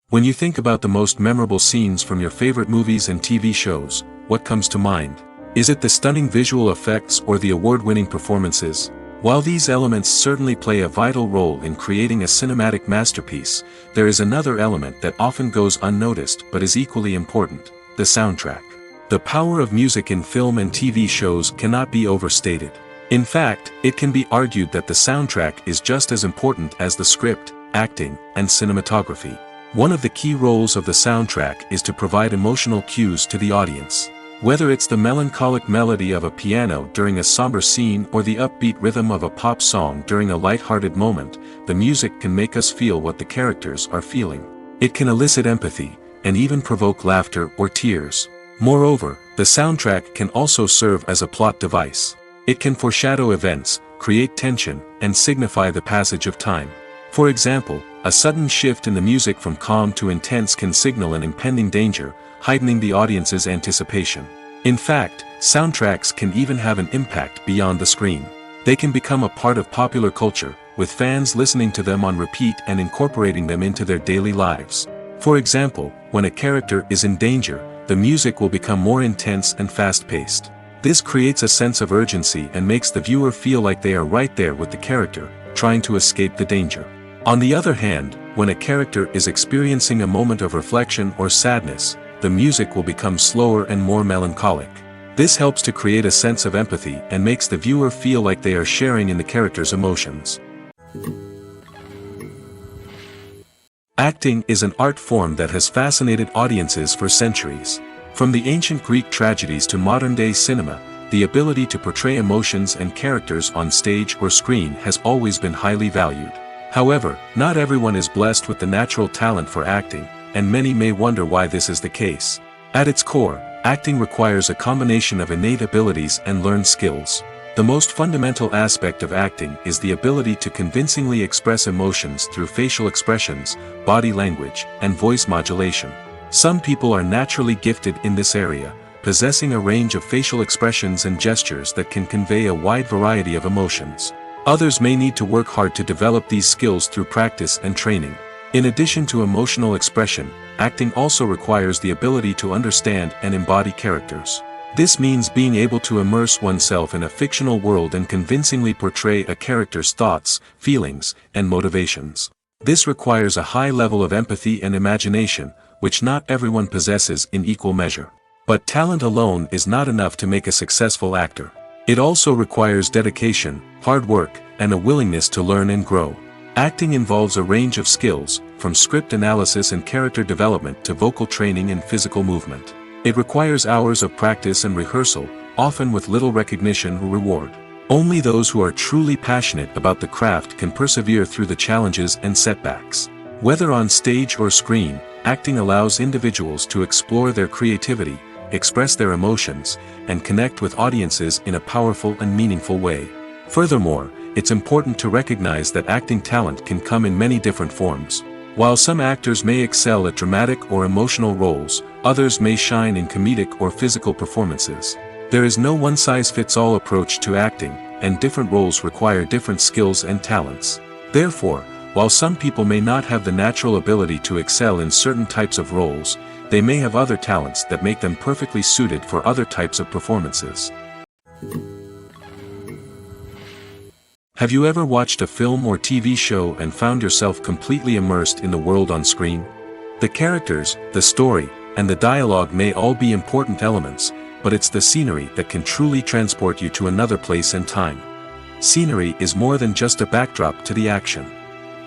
When you think about the most memorable scenes from your favorite movies and TV shows, what comes to mind? Is it the stunning visual effects or the award-winning performances? While these elements certainly play a vital role in creating a cinematic masterpiece, there is another element that often goes unnoticed but is equally important: the soundtrack. The power of music in film and TV shows cannot be overstated. In fact, it can be argued that the soundtrack is just as important as the script, acting, and cinematography. One of the key roles of the soundtrack is to provide emotional cues to the audience. Whether it's the melancholic melody of a piano during a somber scene or the upbeat rhythm of a pop song during a light-hearted moment, the music can make us feel what the characters are feeling. It can elicit empathy, and even provoke laughter or tears. Moreover, the soundtrack can also serve as a plot device. It can foreshadow events, create tension, and signify the passage of time. For example, a sudden shift in the music from calm to intense can signal an impending danger, heightening the audience's anticipation. In fact, soundtracks can even have an impact beyond the screen. They can become a part of popular culture, with fans listening to them on repeat and incorporating them into their daily lives. For example, when a character is in danger, the music will become more intense and fast-paced. This creates a sense of urgency and makes the viewer feel like they are right there with the character, trying to escape the danger. On the other hand, when a character is experiencing a moment of reflection or sadness, the music will become slower and more melancholic. This helps to create a sense of empathy and makes the viewer feel like they are sharing in the character's emotions. Acting is an art form that has fascinated audiences for centuries. From the ancient Greek tragedies to modern-day cinema, the ability to portray emotions and characters on stage or screen has always been highly valued. However, not everyone is blessed with the natural talent for acting, and many may wonder why this is the case. At its core, acting requires a combination of innate abilities and learned skills. The most fundamental aspect of acting is the ability to convincingly express emotions through facial expressions, body language, and voice modulation. Some people are naturally gifted in this area, possessing a range of facial expressions and gestures that can convey a wide variety of emotions. Others may need to work hard to develop these skills through practice and training. In addition to emotional expression, acting also requires the ability to understand and embody characters. This means being able to immerse oneself in a fictional world and convincingly portray a character's thoughts, feelings, and motivations. This requires a high level of empathy and imagination, which not everyone possesses in equal measure. But talent alone is not enough to make a successful actor. It also requires dedication, hard work, and a willingness to learn and grow. Acting involves a range of skills, from script analysis and character development to vocal training and physical movement. It requires hours of practice and rehearsal, often with little recognition or reward. Only those who are truly passionate about the craft can persevere through the challenges and setbacks. Whether on stage or screen, acting allows individuals to explore their creativity, express their emotions, and connect with audiences in a powerful and meaningful way. Furthermore, it's important to recognize that acting talent can come in many different forms. While some actors may excel at dramatic or emotional roles, others may shine in comedic or physical performances. There is no one-size-fits-all approach to acting, and different roles require different skills and talents. Therefore, while some people may not have the natural ability to excel in certain types of roles, they may have other talents that make them perfectly suited for other types of performances. Have you ever watched a film or TV show and found yourself completely immersed in the world on screen? The characters, the story, and the dialogue may all be important elements, but it's the scenery that can truly transport you to another place and time. Scenery is more than just a backdrop to the action.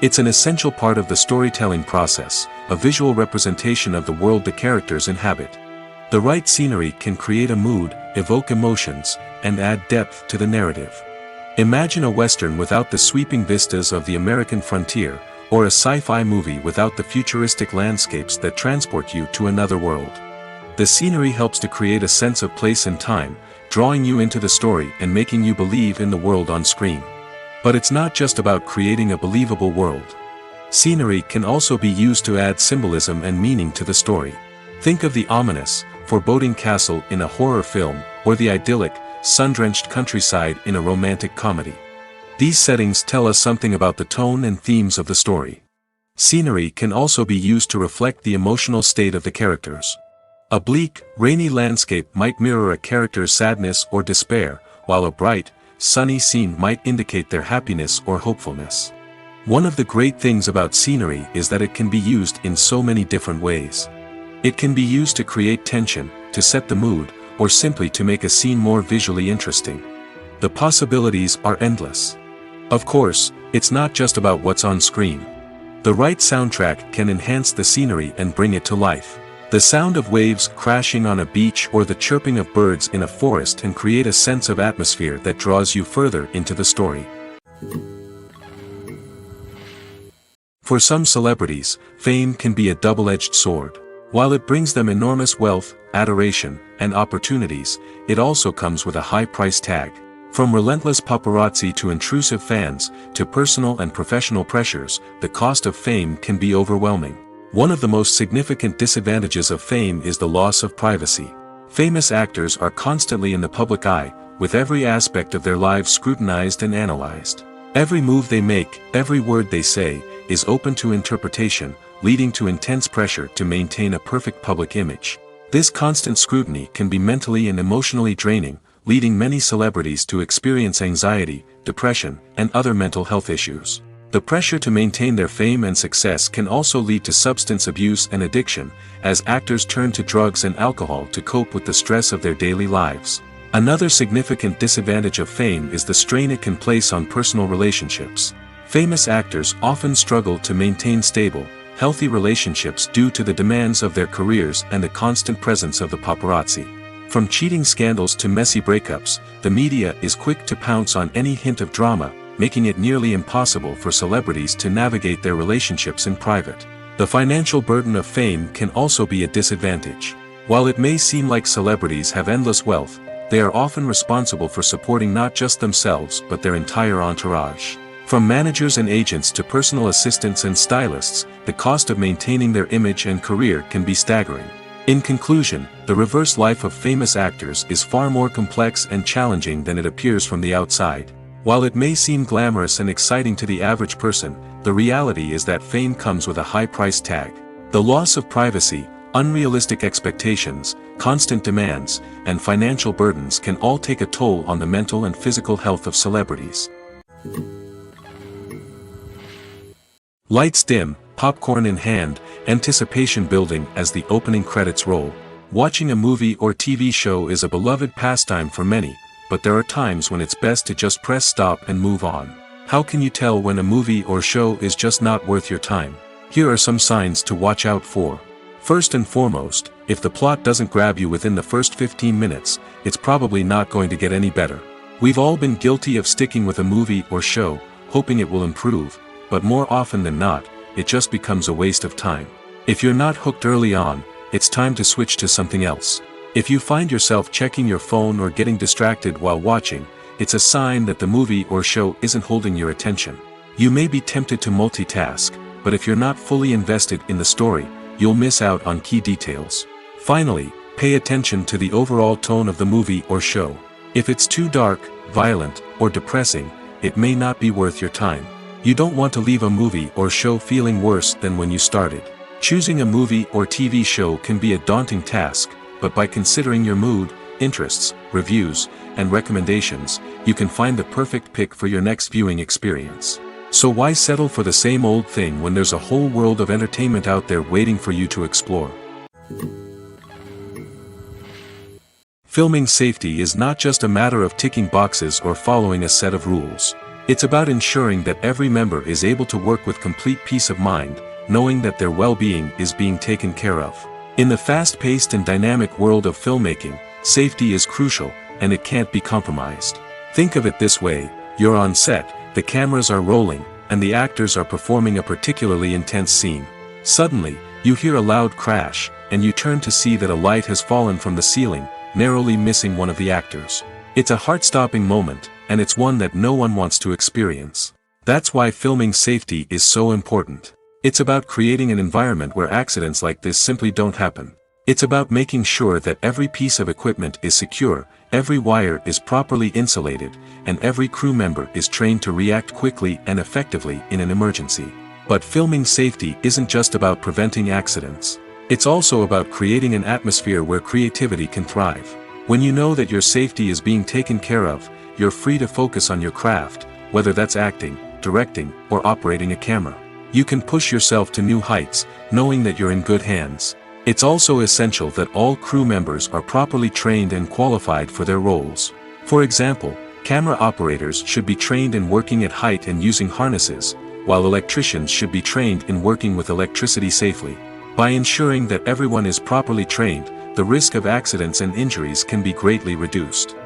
It's an essential part of the storytelling process, a visual representation of the world the characters inhabit. The right scenery can create a mood, evoke emotions, and add depth to the narrative. Imagine a Western without the sweeping vistas of the American frontier, or a sci-fi movie without the futuristic landscapes that transport you to another world. The scenery helps to create a sense of place and time, drawing you into the story and making you believe in the world on screen. But it's not just about creating a believable world. Scenery can also be used to add symbolism and meaning to the story. Think of the ominous, foreboding castle in a horror film, or the idyllic, sun-drenched countryside in a romantic comedy. These settings tell us something about the tone and themes of the story. Scenery can also be used to reflect the emotional state of the characters. A bleak, rainy landscape might mirror a character's sadness or despair, while a bright, sunny scene might indicate their happiness or hopefulness. One of the great things about scenery is that it can be used in so many different ways. It can be used to create tension, to set the mood, or simply to make a scene more visually interesting. The possibilities are endless. Of course, it's not just about what's on screen. The right soundtrack can enhance the scenery and bring it to life. The sound of waves crashing on a beach or the chirping of birds in a forest can create a sense of atmosphere that draws you further into the story. For some celebrities, fame can be a double-edged sword. While it brings them enormous wealth, adoration, and opportunities, it also comes with a high price tag. From relentless paparazzi to intrusive fans, to personal and professional pressures, the cost of fame can be overwhelming. One of the most significant disadvantages of fame is the loss of privacy. Famous actors are constantly in the public eye, with every aspect of their lives scrutinized and analyzed. Every move they make, every word they say, is open to interpretation, leading to intense pressure to maintain a perfect public image. This constant scrutiny can be mentally and emotionally draining, leading many celebrities to experience anxiety, depression, and other mental health issues. The pressure to maintain their fame and success can also lead to substance abuse and addiction, as actors turn to drugs and alcohol to cope with the stress of their daily lives. Another significant disadvantage of fame is the strain it can place on personal relationships. Famous actors often struggle to maintain stable, healthy relationships due to the demands of their careers and the constant presence of the paparazzi. From cheating scandals to messy breakups, the media is quick to pounce on any hint of drama, making it nearly impossible for celebrities to navigate their relationships in private. The financial burden of fame can also be a disadvantage. While it may seem like celebrities have endless wealth, they are often responsible for supporting not just themselves but their entire entourage. From managers and agents to personal assistants and stylists, the cost of maintaining their image and career can be staggering. In conclusion, the reverse life of famous actors is far more complex and challenging than it appears from the outside. While it may seem glamorous and exciting to the average person, the reality is that fame comes with a high price tag. The loss of privacy, unrealistic expectations, constant demands, and financial burdens can all take a toll on the mental and physical health of celebrities. Lights dim, popcorn in hand, anticipation building as the opening credits roll. Watching a movie or TV show is a beloved pastime for many, but there are times when it's best to just press stop and move on. How can you tell when a movie or show is just not worth your time? Here are some signs to watch out for. First and foremost, if the plot doesn't grab you within the first 15 minutes, it's probably not going to get any better. We've all been guilty of sticking with a movie or show, hoping it will improve, but more often than not, it just becomes a waste of time. If you're not hooked early on, it's time to switch to something else. If you find yourself checking your phone or getting distracted while watching, it's a sign that the movie or show isn't holding your attention. You may be tempted to multitask, but if you're not fully invested in the story, you'll miss out on key details. Finally, pay attention to the overall tone of the movie or show. If it's too dark, violent, or depressing, it may not be worth your time. You don't want to leave a movie or show feeling worse than when you started. Choosing a movie or TV show can be a daunting task, but by considering your mood, interests, reviews, and recommendations, you can find the perfect pick for your next viewing experience. So why settle for the same old thing when there's a whole world of entertainment out there waiting for you to explore? Filming safety is not just a matter of ticking boxes or following a set of rules. It's about ensuring that every member is able to work with complete peace of mind, knowing that their well-being is being taken care of. In the fast-paced and dynamic world of filmmaking, safety is crucial, and it can't be compromised. Think of it this way: you're on set, the cameras are rolling, and the actors are performing a particularly intense scene. Suddenly, you hear a loud crash, and you turn to see that a light has fallen from the ceiling, narrowly missing one of the actors. It's a heart-stopping moment, and it's one that no one wants to experience. That's why filming safety is so important. It's about creating an environment where accidents like this simply don't happen. It's about making sure that every piece of equipment is secure, every wire is properly insulated, and every crew member is trained to react quickly and effectively in an emergency. But filming safety isn't just about preventing accidents. It's also about creating an atmosphere where creativity can thrive. When you know that your safety is being taken care of, you're free to focus on your craft, whether that's acting, directing, or operating a camera. You can push yourself to new heights, knowing that you're in good hands. It's also essential that all crew members are properly trained and qualified for their roles. For example, camera operators should be trained in working at height and using harnesses, while electricians should be trained in working with electricity safely. By ensuring that everyone is properly trained, the risk of accidents and injuries can be greatly reduced.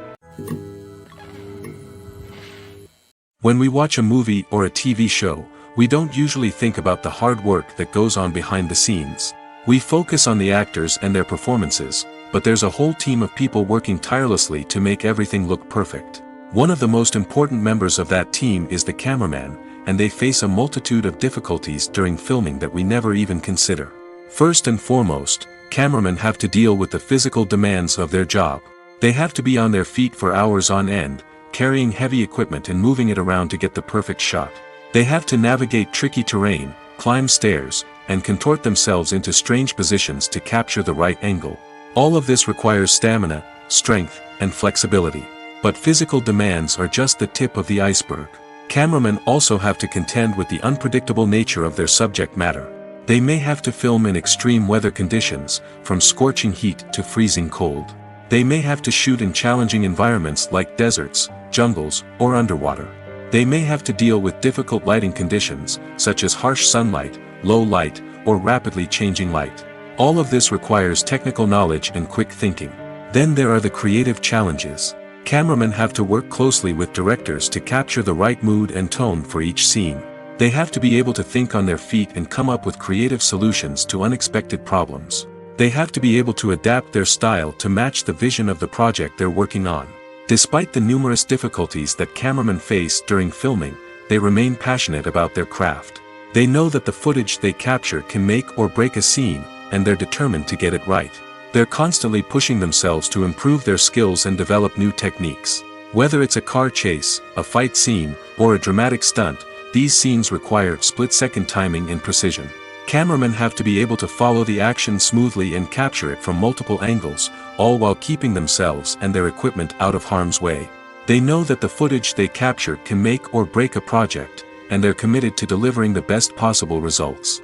When we watch a movie or a TV show, we don't usually think about the hard work that goes on behind the scenes. We focus on the actors and their performances, but there's a whole team of people working tirelessly to make everything look perfect. One of the most important members of that team is the cameraman, and they face a multitude of difficulties during filming that we never even consider. First and foremost, cameramen have to deal with the physical demands of their job. They have to be on their feet for hours on end, carrying heavy equipment and moving it around to get the perfect shot. They have to navigate tricky terrain, climb stairs, and contort themselves into strange positions to capture the right angle. All of this requires stamina, strength, and flexibility. But physical demands are just the tip of the iceberg. Cameramen also have to contend with the unpredictable nature of their subject matter. They may have to film in extreme weather conditions, from scorching heat to freezing cold. They may have to shoot in challenging environments like deserts, jungles, or underwater. They may have to deal with difficult lighting conditions, such as harsh sunlight, low light, or rapidly changing light. All of this requires technical knowledge and quick thinking. Then there are the creative challenges. Cameramen have to work closely with directors to capture the right mood and tone for each scene. They have to be able to think on their feet and come up with creative solutions to unexpected problems. They have to be able to adapt their style to match the vision of the project they're working on. Despite the numerous difficulties that cameramen face during filming, they remain passionate about their craft. They know that the footage they capture can make or break a scene, and they're determined to get it right. They're constantly pushing themselves to improve their skills and develop new techniques. Whether it's a car chase, a fight scene, or a dramatic stunt, these scenes require split-second timing and precision. Cameramen have to be able to follow the action smoothly and capture it from multiple angles, all while keeping themselves and their equipment out of harm's way. They know that the footage they capture can make or break a project, and they're committed to delivering the best possible results.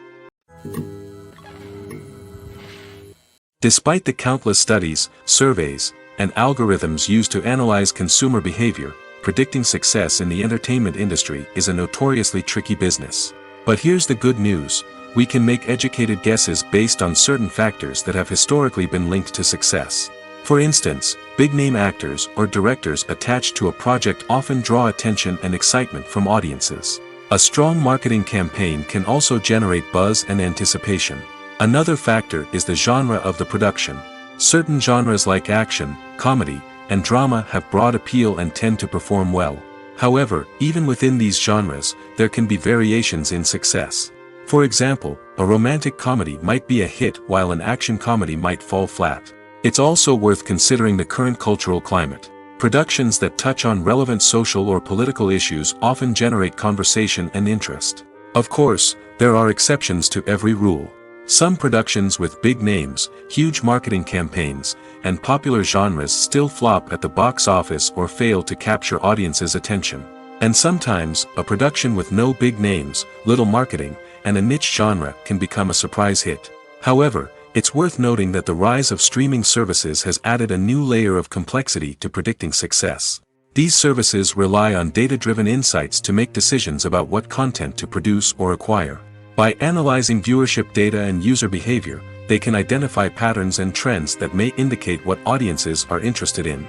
Despite the countless studies, surveys, and algorithms used to analyze consumer behavior, predicting success in the entertainment industry is a notoriously tricky business. But here's the good news: we can make educated guesses based on certain factors that have historically been linked to success. For instance, big-name actors or directors attached to a project often draw attention and excitement from audiences. A strong marketing campaign can also generate buzz and anticipation. Another factor is the genre of the production. Certain genres like action, comedy, and drama have broad appeal and tend to perform well. However, even within these genres, there can be variations in success. For example, a romantic comedy might be a hit while an action comedy might fall flat. It's also worth considering the current cultural climate. Productions that touch on relevant social or political issues often generate conversation and interest. Of course, there are exceptions to every rule. Some productions with big names, huge marketing campaigns, and popular genres still flop at the box office or fail to capture audiences' attention. And sometimes, a production with no big names, little marketing, and a niche genre can become a surprise hit. However, it's worth noting that the rise of streaming services has added a new layer of complexity to predicting success. These services rely on data-driven insights to make decisions about what content to produce or acquire. By analyzing viewership data and user behavior, they can identify patterns and trends that may indicate what audiences are interested in.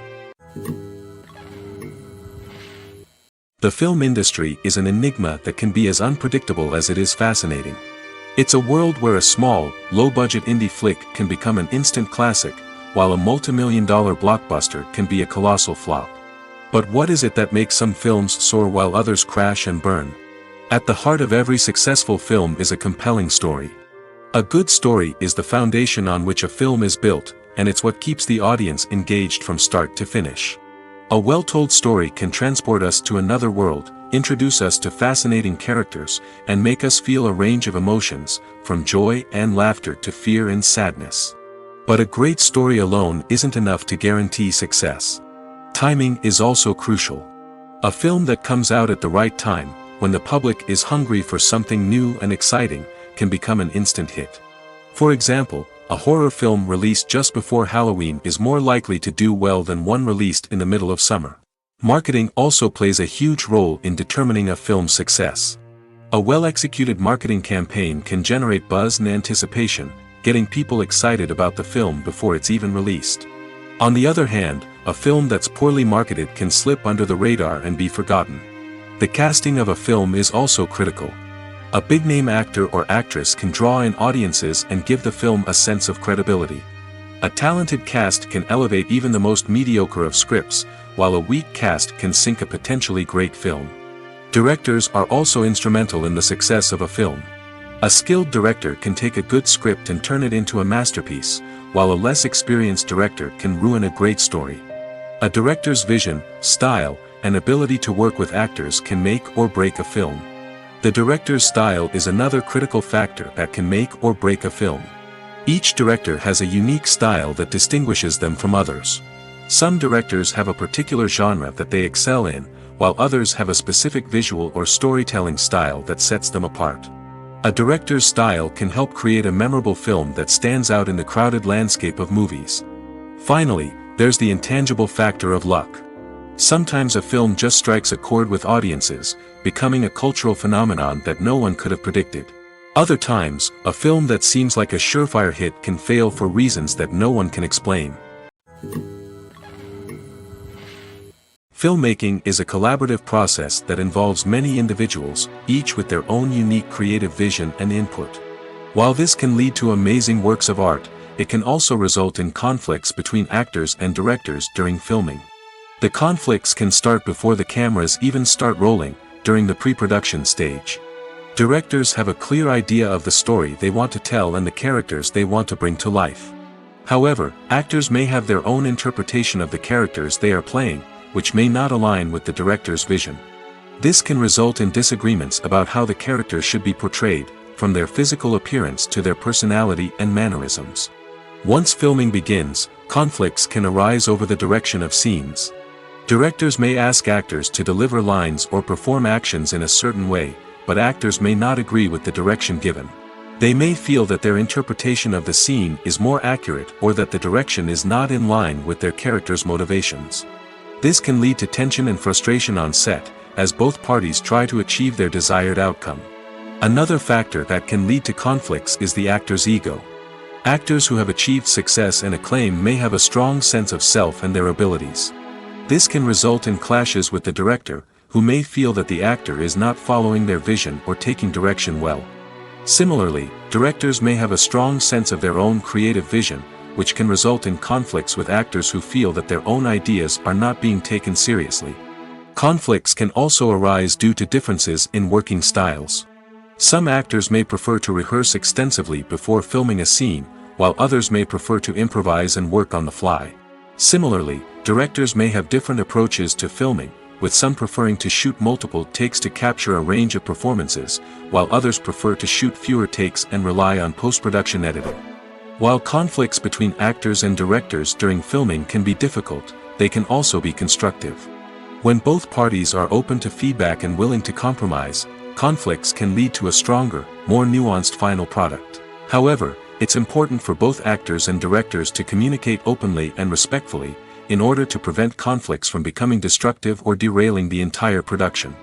The film industry is an enigma that can be as unpredictable as it is fascinating. It's a world where a small, low-budget indie flick can become an instant classic, while a multi-million-dollar blockbuster can be a colossal flop. But what is it that makes some films soar while others crash and burn? At the heart of every successful film is a compelling story. A good story is the foundation on which a film is built, and it's what keeps the audience engaged from start to finish. A well-told story can transport us to another world, introduce us to fascinating characters, and make us feel a range of emotions, from joy and laughter to fear and sadness. But a great story alone isn't enough to guarantee success. Timing is also crucial. A film that comes out at the right time, when the public is hungry for something new and exciting, can become an instant hit. For example, a horror film released just before Halloween is more likely to do well than one released in the middle of summer. Marketing also plays a huge role in determining a film's success. A well-executed marketing campaign can generate buzz and anticipation, getting people excited about the film before it's even released. On the other hand, a film that's poorly marketed can slip under the radar and be forgotten. The casting of a film is also critical. A big-name actor or actress can draw in audiences and give the film a sense of credibility. A talented cast can elevate even the most mediocre of scripts, while a weak cast can sink a potentially great film. Directors are also instrumental in the success of a film. A skilled director can take a good script and turn it into a masterpiece, while a less experienced director can ruin a great story. A director's vision, style, and ability to work with actors can make or break a film. The director's style is another critical factor that can make or break a film. Each director has a unique style that distinguishes them from others. Some directors have a particular genre that they excel in, while others have a specific visual or storytelling style that sets them apart. A director's style can help create a memorable film that stands out in the crowded landscape of movies. Finally, there's the intangible factor of luck. Sometimes a film just strikes a chord with audiences, becoming a cultural phenomenon that no one could have predicted. Other times, a film that seems like a surefire hit can fail for reasons that no one can explain. Filmmaking is a collaborative process that involves many individuals, each with their own unique creative vision and input. While this can lead to amazing works of art, it can also result in conflicts between actors and directors during filming. The conflicts can start before the cameras even start rolling, during the pre-production stage. Directors have a clear idea of the story they want to tell and the characters they want to bring to life. However, actors may have their own interpretation of the characters they are playing, which may not align with the director's vision. This can result in disagreements about how the characters should be portrayed, from their physical appearance to their personality and mannerisms. Once filming begins, conflicts can arise over the direction of scenes. Directors may ask actors to deliver lines or perform actions in a certain way, but actors may not agree with the direction given. They may feel that their interpretation of the scene is more accurate or that the direction is not in line with their character's motivations. This can lead to tension and frustration on set, as both parties try to achieve their desired outcome. Another factor that can lead to conflicts is the actor's ego. Actors who have achieved success and acclaim may have a strong sense of self and their abilities. This can result in clashes with the director, who may feel that the actor is not following their vision or taking direction well. Similarly, directors may have a strong sense of their own creative vision, which can result in conflicts with actors who feel that their own ideas are not being taken seriously. Conflicts can also arise due to differences in working styles. Some actors may prefer to rehearse extensively before filming a scene, while others may prefer to improvise and work on the fly. Similarly, directors may have different approaches to filming, with some preferring to shoot multiple takes to capture a range of performances, while others prefer to shoot fewer takes and rely on post-production editing. While conflicts between actors and directors during filming can be difficult, they can also be constructive. When both parties are open to feedback and willing to compromise, conflicts can lead to a stronger, more nuanced final product. However, it's important for both actors and directors to communicate openly and respectfully, in order to prevent conflicts from becoming destructive or derailing the entire production.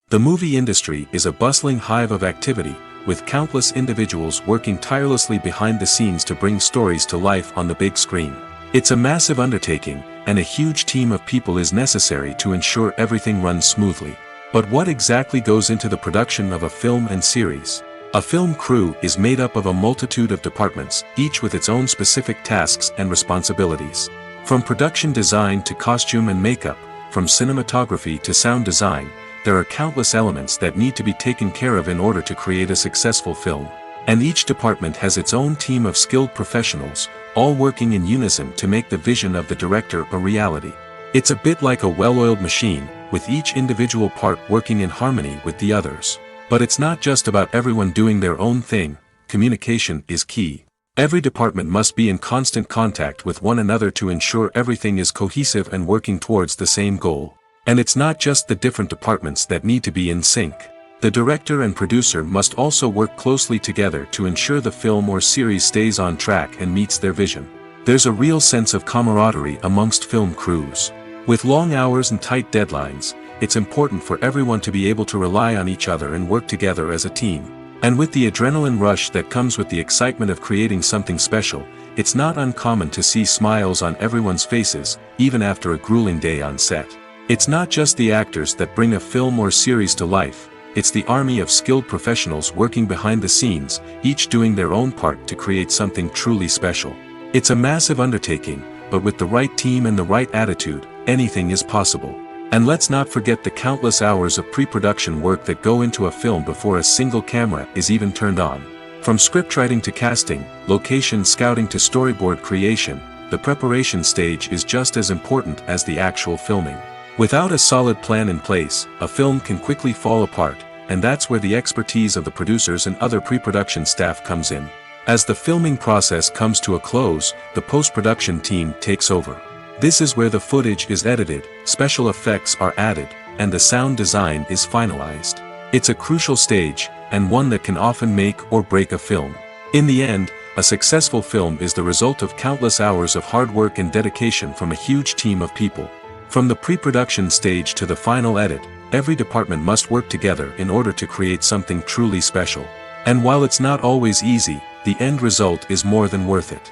The movie industry is a bustling hive of activity, with countless individuals working tirelessly behind the scenes to bring stories to life on the big screen. It's a massive undertaking, and a huge team of people is necessary to ensure everything runs smoothly. But what exactly goes into the production of a film and series? A film crew is made up of a multitude of departments, each with its own specific tasks and responsibilities. From production design to costume and makeup, from cinematography to sound design, there are countless elements that need to be taken care of in order to create a successful film. And each department has its own team of skilled professionals, all working in unison to make the vision of the director a reality. It's a bit like a well-oiled machine, with each individual part working in harmony with the others. But it's not just about everyone doing their own thing. Communication is key. Every department must be in constant contact with one another to ensure everything is cohesive and working towards the same goal. And it's not just the different departments that need to be in sync. The director and producer must also work closely together to ensure the film or series stays on track and meets their vision. There's a real sense of camaraderie amongst film crews. With long hours and tight deadlines, it's important for everyone to be able to rely on each other and work together as a team. And with the adrenaline rush that comes with the excitement of creating something special, it's not uncommon to see smiles on everyone's faces, even after a grueling day on set. It's not just the actors that bring a film or series to life, it's the army of skilled professionals working behind the scenes, each doing their own part to create something truly special. It's a massive undertaking, but with the right team and the right attitude, anything is possible. And let's not forget the countless hours of pre-production work that go into a film before a single camera is even turned on. From scriptwriting to casting, location scouting to storyboard creation, the preparation stage is just as important as the actual filming. Without a solid plan in place, a film can quickly fall apart, and that's where the expertise of the producers and other pre-production staff comes in. As the filming process comes to a close, the post-production team takes over. This is where the footage is edited, special effects are added, and the sound design is finalized. It's a crucial stage, and one that can often make or break a film. In the end, a successful film is the result of countless hours of hard work and dedication from a huge team of people. From the pre-production stage to the final edit, every department must work together in order to create something truly special. And while it's not always easy, the end result is more than worth it.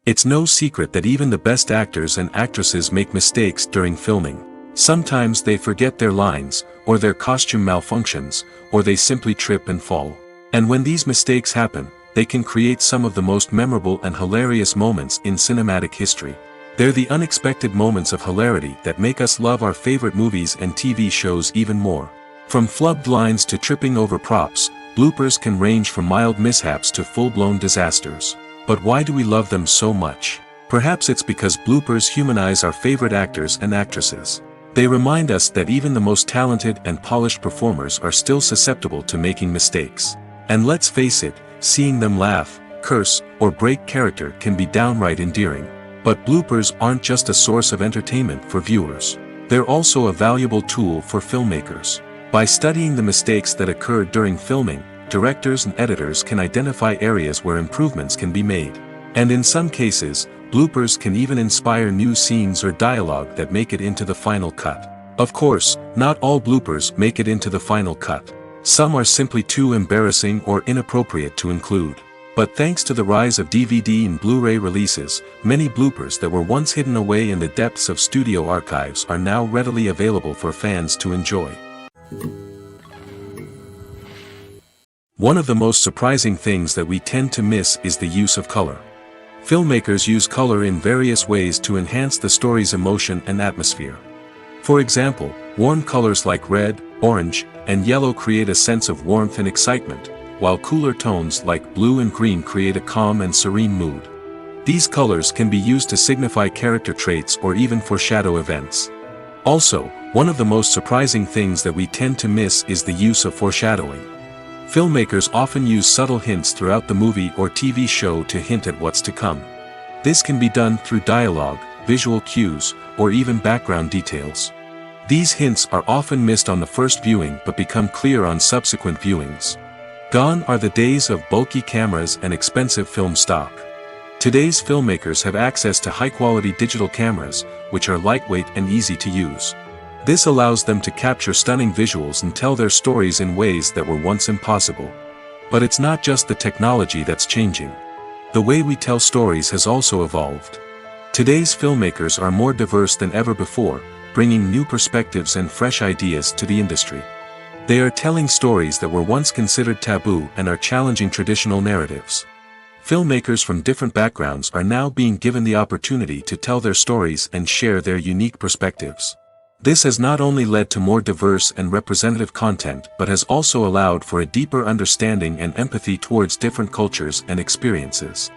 It's no secret that even the best actors and actresses make mistakes during filming. Sometimes they forget their lines, or their costume malfunctions, or they simply trip and fall. And when these mistakes happen, they can create some of the most memorable and hilarious moments in cinematic history. They're the unexpected moments of hilarity that make us love our favorite movies and TV shows even more. From flubbed lines to tripping over props, bloopers can range from mild mishaps to full-blown disasters. But why do we love them so much? Perhaps it's because bloopers humanize our favorite actors and actresses. They remind us that even the most talented and polished performers are still susceptible to making mistakes. And let's face it, seeing them laugh, curse, or break character can be downright endearing. But bloopers aren't just a source of entertainment for viewers. They're also a valuable tool for filmmakers. By studying the mistakes that occurred during filming, directors and editors can identify areas where improvements can be made. And in some cases, bloopers can even inspire new scenes or dialogue that make it into the final cut. Of course, not all bloopers make it into the final cut. Some are simply too embarrassing or inappropriate to include. But thanks to the rise of DVD and Blu-ray releases, many bloopers that were once hidden away in the depths of studio archives are now readily available for fans to enjoy. One of the most surprising things that we tend to miss is the use of color. Filmmakers use color in various ways to enhance the story's emotion and atmosphere. For example, warm colors like red, orange, and yellow create a sense of warmth and excitement, while cooler tones like blue and green create a calm and serene mood. These colors can be used to signify character traits or even foreshadow events. Also, one of the most surprising things that we tend to miss is the use of foreshadowing. Filmmakers often use subtle hints throughout the movie or TV show to hint at what's to come. This can be done through dialogue, visual cues, or even background details. These hints are often missed on the first viewing but become clear on subsequent viewings. Gone are the days of bulky cameras and expensive film stock. Today's filmmakers have access to high-quality digital cameras, which are lightweight and easy to use. This allows them to capture stunning visuals and tell their stories in ways that were once impossible. But it's not just the technology that's changing. The way we tell stories has also evolved. Today's filmmakers are more diverse than ever before, bringing new perspectives and fresh ideas to the industry. They are telling stories that were once considered taboo and are challenging traditional narratives. Filmmakers from different backgrounds are now being given the opportunity to tell their stories and share their unique perspectives. This has not only led to more diverse and representative content but has also allowed for a deeper understanding and empathy towards different cultures and experiences.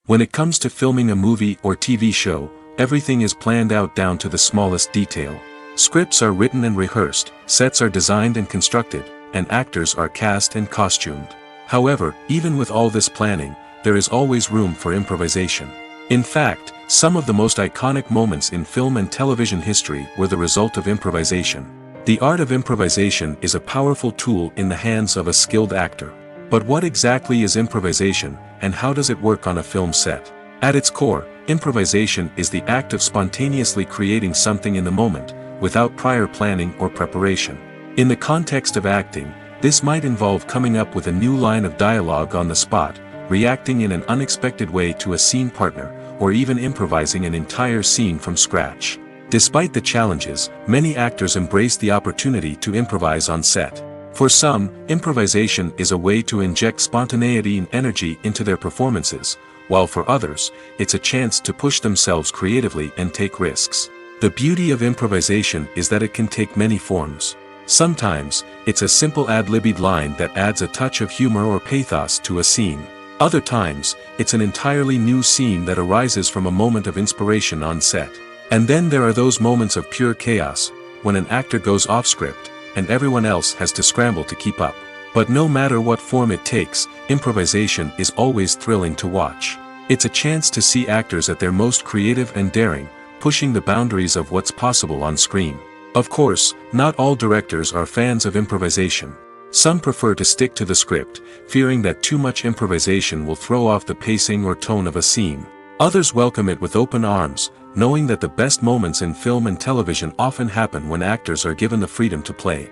When it comes to filming a movie or TV show, everything is planned out down to the smallest detail. Scripts are written and rehearsed, sets are designed and constructed, and actors are cast and costumed. However, even with all this planning, there is always room for improvisation. In fact, some of the most iconic moments in film and television history were the result of improvisation. The art of improvisation is a powerful tool in the hands of a skilled actor. But what exactly is improvisation, and how does it work on a film set? At its core, improvisation is the act of spontaneously creating something in the moment, without prior planning or preparation. In the context of acting, this might involve coming up with a new line of dialogue on the spot, reacting in an unexpected way to a scene partner, or even improvising an entire scene from scratch. Despite the challenges, many actors embrace the opportunity to improvise on set. For some, improvisation is a way to inject spontaneity and energy into their performances, while for others, it's a chance to push themselves creatively and take risks. The beauty of improvisation is that it can take many forms. Sometimes, it's a simple ad-libbed line that adds a touch of humor or pathos to a scene. Other times, it's an entirely new scene that arises from a moment of inspiration on set. And then there are those moments of pure chaos, when an actor goes off script, and everyone else has to scramble to keep up. But no matter what form it takes, improvisation is always thrilling to watch. It's a chance to see actors at their most creative and daring, pushing the boundaries of what's possible on screen. Of course, not all directors are fans of improvisation. Some prefer to stick to the script, fearing that too much improvisation will throw off the pacing or tone of a scene. Others welcome it with open arms, knowing that the best moments in film and television often happen when actors are given the freedom to play.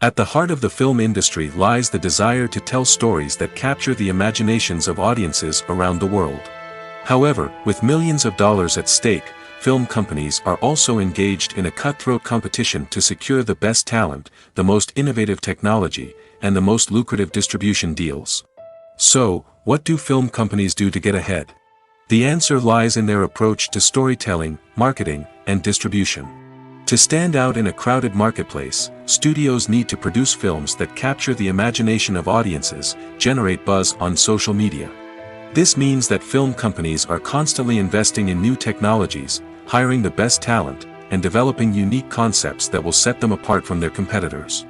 At the heart of the film industry lies the desire to tell stories that capture the imaginations of audiences around the world. However, with millions of dollars at stake, film companies are also engaged in a cutthroat competition to secure the best talent, the most innovative technology, and the most lucrative distribution deals. So, what do film companies do to get ahead? The answer lies in their approach to storytelling, marketing, and distribution. To stand out in a crowded marketplace, studios need to produce films that capture the imagination of audiences, generate buzz on social media. This means that film companies are constantly investing in new technologies, hiring the best talent, and developing unique concepts that will set them apart from their competitors.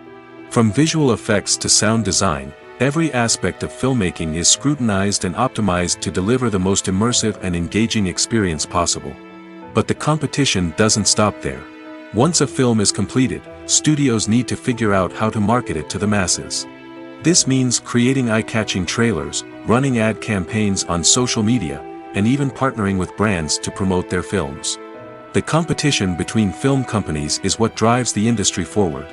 From visual effects to sound design, every aspect of filmmaking is scrutinized and optimized to deliver the most immersive and engaging experience possible. But the competition doesn't stop there. Once a film is completed, studios need to figure out how to market it to the masses. This means creating eye-catching trailers, running ad campaigns on social media, and even partnering with brands to promote their films. The competition between film companies is what drives the industry forward.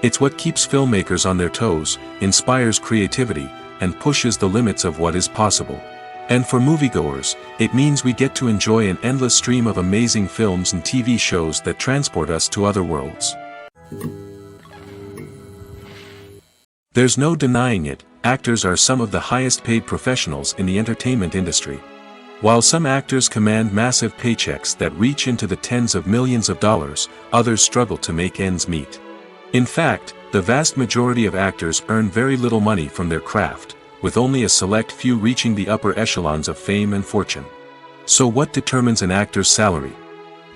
It's what keeps filmmakers on their toes, inspires creativity, and pushes the limits of what is possible. And for moviegoers, it means we get to enjoy an endless stream of amazing films and TV shows that transport us to other worlds. There's no denying it, actors are some of the highest paid professionals in the entertainment industry. While some actors command massive paychecks that reach into the tens of millions of dollars, others struggle to make ends meet. In fact, the vast majority of actors earn very little money from their craft, with only a select few reaching the upper echelons of fame and fortune. So what determines an actor's salary?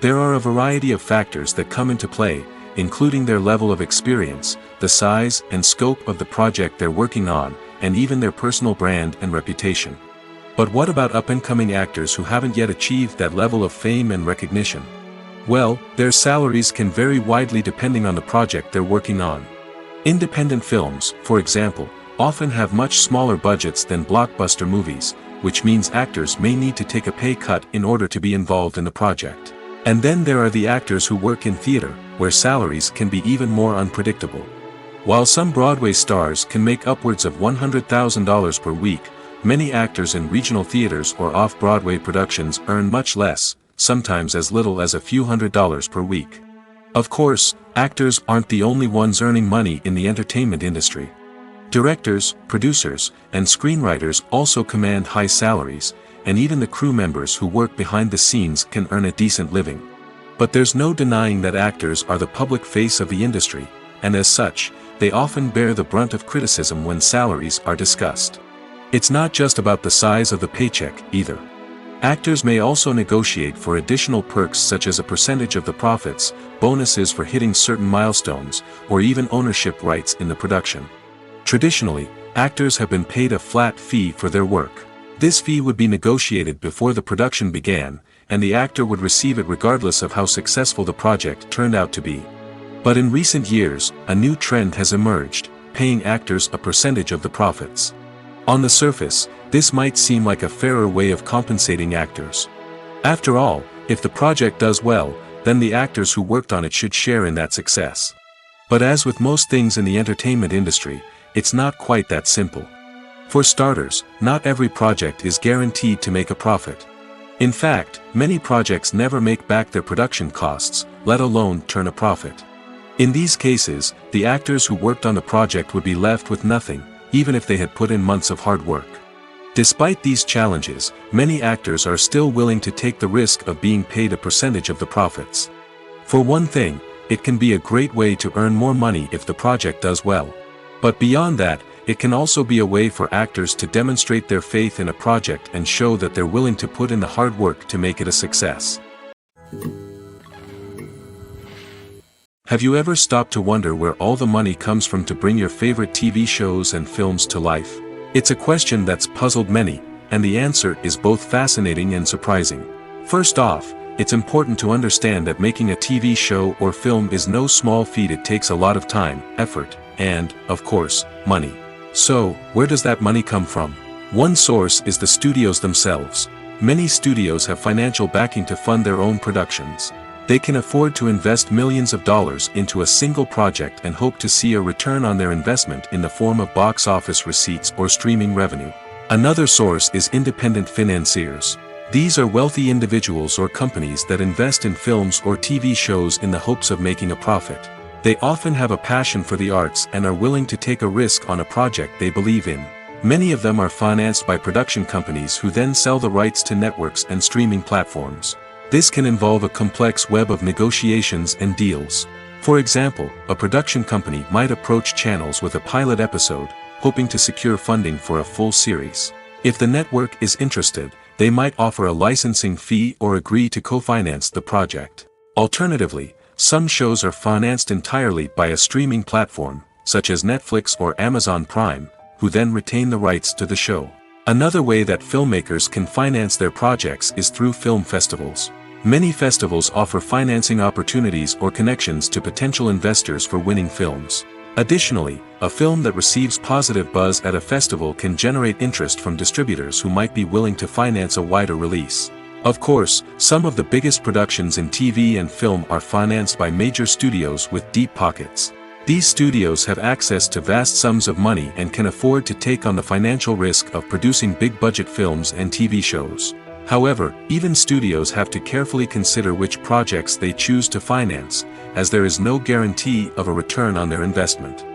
There are a variety of factors that come into play, including their level of experience, the size and scope of the project they're working on, and even their personal brand and reputation. But what about up-and-coming actors who haven't yet achieved that level of fame and recognition? Well, their salaries can vary widely depending on the project they're working on. Independent films, for example, often have much smaller budgets than blockbuster movies, which means actors may need to take a pay cut in order to be involved in the project. And then there are the actors who work in theater, where salaries can be even more unpredictable. While some Broadway stars can make upwards of $100,000 per week, many actors in regional theaters or off-Broadway productions earn much less, sometimes as little as a few $100s per week. Of course, actors aren't the only ones earning money in the entertainment industry. Directors, producers, and screenwriters also command high salaries, and even the crew members who work behind the scenes can earn a decent living. But there's no denying that actors are the public face of the industry, and as such, they often bear the brunt of criticism when salaries are discussed. It's not just about the size of the paycheck, either. Actors may also negotiate for additional perks such as a percentage of the profits, bonuses for hitting certain milestones, or even ownership rights in the production. Traditionally, actors have been paid a flat fee for their work. This fee would be negotiated before the production began, and the actor would receive it regardless of how successful the project turned out to be. But in recent years, a new trend has emerged, paying actors a percentage of the profits. On the surface, this might seem like a fairer way of compensating actors. After all, if the project does well, then the actors who worked on it should share in that success. But as with most things in the entertainment industry, it's not quite that simple. For starters, not every project is guaranteed to make a profit. In fact, many projects never make back their production costs, let alone turn a profit. In these cases, the actors who worked on the project would be left with nothing, even if they had put in months of hard work. Despite these challenges, many actors are still willing to take the risk of being paid a percentage of the profits. For one thing, it can be a great way to earn more money if the project does well. But beyond that, it can also be a way for actors to demonstrate their faith in a project and show that they're willing to put in the hard work to make it a success. Have you ever stopped to wonder where all the money comes from to bring your favorite TV shows and films to life? It's a question that's puzzled many, and the answer is both fascinating and surprising. First off, it's important to understand that making a TV show or film is no small feat. It takes a lot of time, effort, and, of course, money. So, where does that money come from? One source is the studios themselves. Many studios have financial backing to fund their own productions. They can afford to invest millions of dollars into a single project and hope to see a return on their investment in the form of box office receipts or streaming revenue. Another source is independent financiers. These are wealthy individuals or companies that invest in films or TV shows in the hopes of making a profit. They often have a passion for the arts and are willing to take a risk on a project they believe in. Many of them are financed by production companies who then sell the rights to networks and streaming platforms. This can involve a complex web of negotiations and deals. For example, a production company might approach channels with a pilot episode, hoping to secure funding for a full series. If the network is interested, they might offer a licensing fee or agree to co-finance the project. Alternatively, some shows are financed entirely by a streaming platform, such as Netflix or Amazon Prime, who then retain the rights to the show. Another way that filmmakers can finance their projects is through film festivals. Many festivals offer financing opportunities or connections to potential investors for winning films. Additionally, a film that receives positive buzz at a festival can generate interest from distributors who might be willing to finance a wider release. Of course, some of the biggest productions in TV and film are financed by major studios with deep pockets. These studios have access to vast sums of money and can afford to take on the financial risk of producing big-budget films and TV shows. However, even studios have to carefully consider which projects they choose to finance, as there is no guarantee of a return on their investment.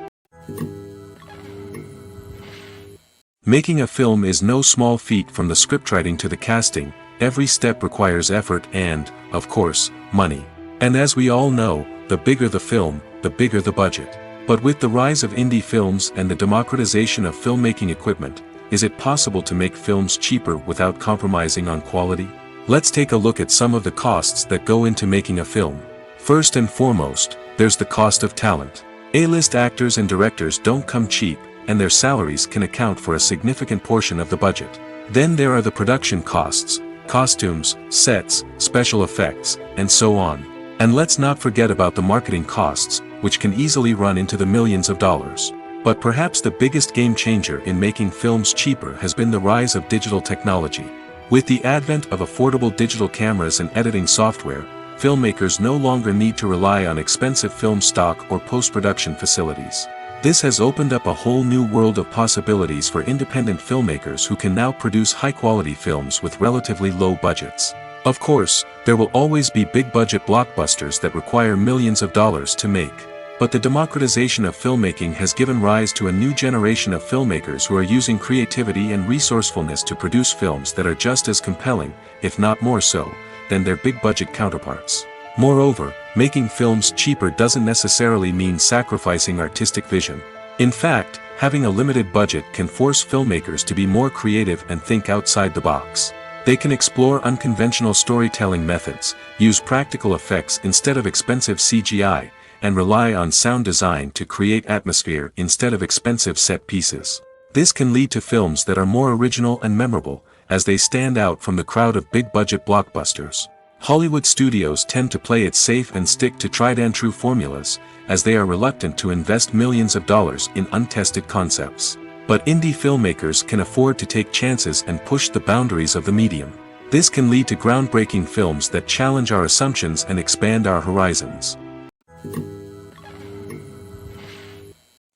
Making a film is no small feat. From the scriptwriting to the casting, every step requires effort and, of course, money. And as we all know, the bigger the film, the bigger the budget. But with the rise of indie films and the democratization of filmmaking equipment, is it possible to make films cheaper without compromising on quality? Let's take a look at some of the costs that go into making a film. First and foremost, there's the cost of talent. A-list actors and directors don't come cheap, and their salaries can account for a significant portion of the budget. Then there are the production costs, costumes, sets, special effects, and so on. And let's not forget about the marketing costs, which can easily run into the millions of dollars. But perhaps the biggest game changer in making films cheaper has been the rise of digital technology. With the advent of affordable digital cameras and editing software, filmmakers no longer need to rely on expensive film stock or post-production facilities. This has opened up a whole new world of possibilities for independent filmmakers who can now produce high-quality films with relatively low budgets. Of course, there will always be big-budget blockbusters that require millions of dollars to make. But the democratization of filmmaking has given rise to a new generation of filmmakers who are using creativity and resourcefulness to produce films that are just as compelling, if not more so, than their big-budget counterparts. Moreover, making films cheaper doesn't necessarily mean sacrificing artistic vision. In fact, having a limited budget can force filmmakers to be more creative and think outside the box. They can explore unconventional storytelling methods, use practical effects instead of expensive CGI, and rely on sound design to create atmosphere instead of expensive set pieces. This can lead to films that are more original and memorable, as they stand out from the crowd of big-budget blockbusters. Hollywood studios tend to play it safe and stick to tried-and-true formulas, as they are reluctant to invest millions of dollars in untested concepts. But indie filmmakers can afford to take chances and push the boundaries of the medium. This can lead to groundbreaking films that challenge our assumptions and expand our horizons.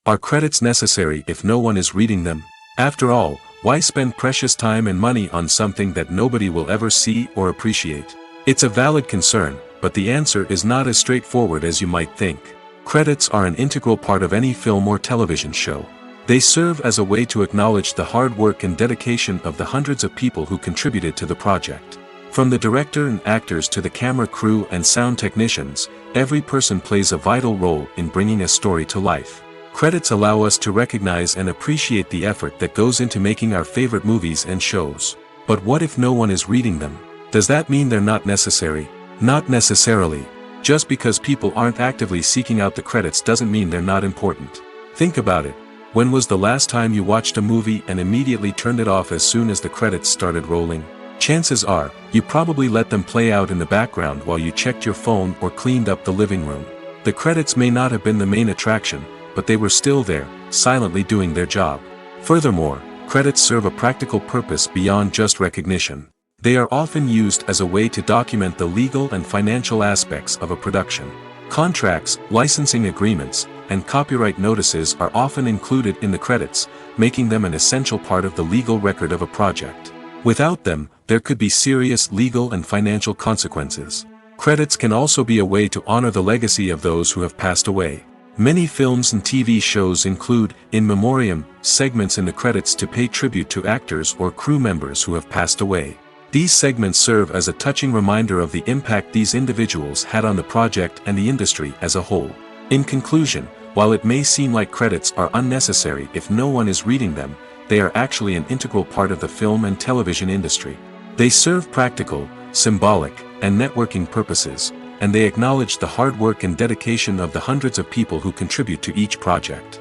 Are credits necessary if no one is reading them? After all, why spend precious time and money on something that nobody will ever see or appreciate? It's a valid concern, but the answer is not as straightforward as you might think. Credits are an integral part of any film or television show. They serve as a way to acknowledge the hard work and dedication of the hundreds of people who contributed to the project. From the director and actors to the camera crew and sound technicians, every person plays a vital role in bringing a story to life. Credits allow us to recognize and appreciate the effort that goes into making our favorite movies and shows. But what if no one is reading them? Does that mean they're not necessary? Not necessarily. Just because people aren't actively seeking out the credits doesn't mean they're not important. Think about it. When was the last time you watched a movie and immediately turned it off as soon as the credits started rolling? Chances are, you probably let them play out in the background while you checked your phone or cleaned up the living room. The credits may not have been the main attraction, but they were still there, silently doing their job. Furthermore, credits serve a practical purpose beyond just recognition. They are often used as a way to document the legal and financial aspects of a production. Contracts, licensing agreements, and copyright notices are often included in the credits, making them an essential part of the legal record of a project. Without them, there could be serious legal and financial consequences. Credits can also be a way to honor the legacy of those who have passed away. Many films and TV shows include, in memoriam, segments in the credits to pay tribute to actors or crew members who have passed away. These segments serve as a touching reminder of the impact these individuals had on the project and the industry as a whole. In conclusion, while it may seem like credits are unnecessary if no one is reading them, they are actually an integral part of the film and television industry. They serve practical, symbolic, and networking purposes, and they acknowledge the hard work and dedication of the hundreds of people who contribute to each project.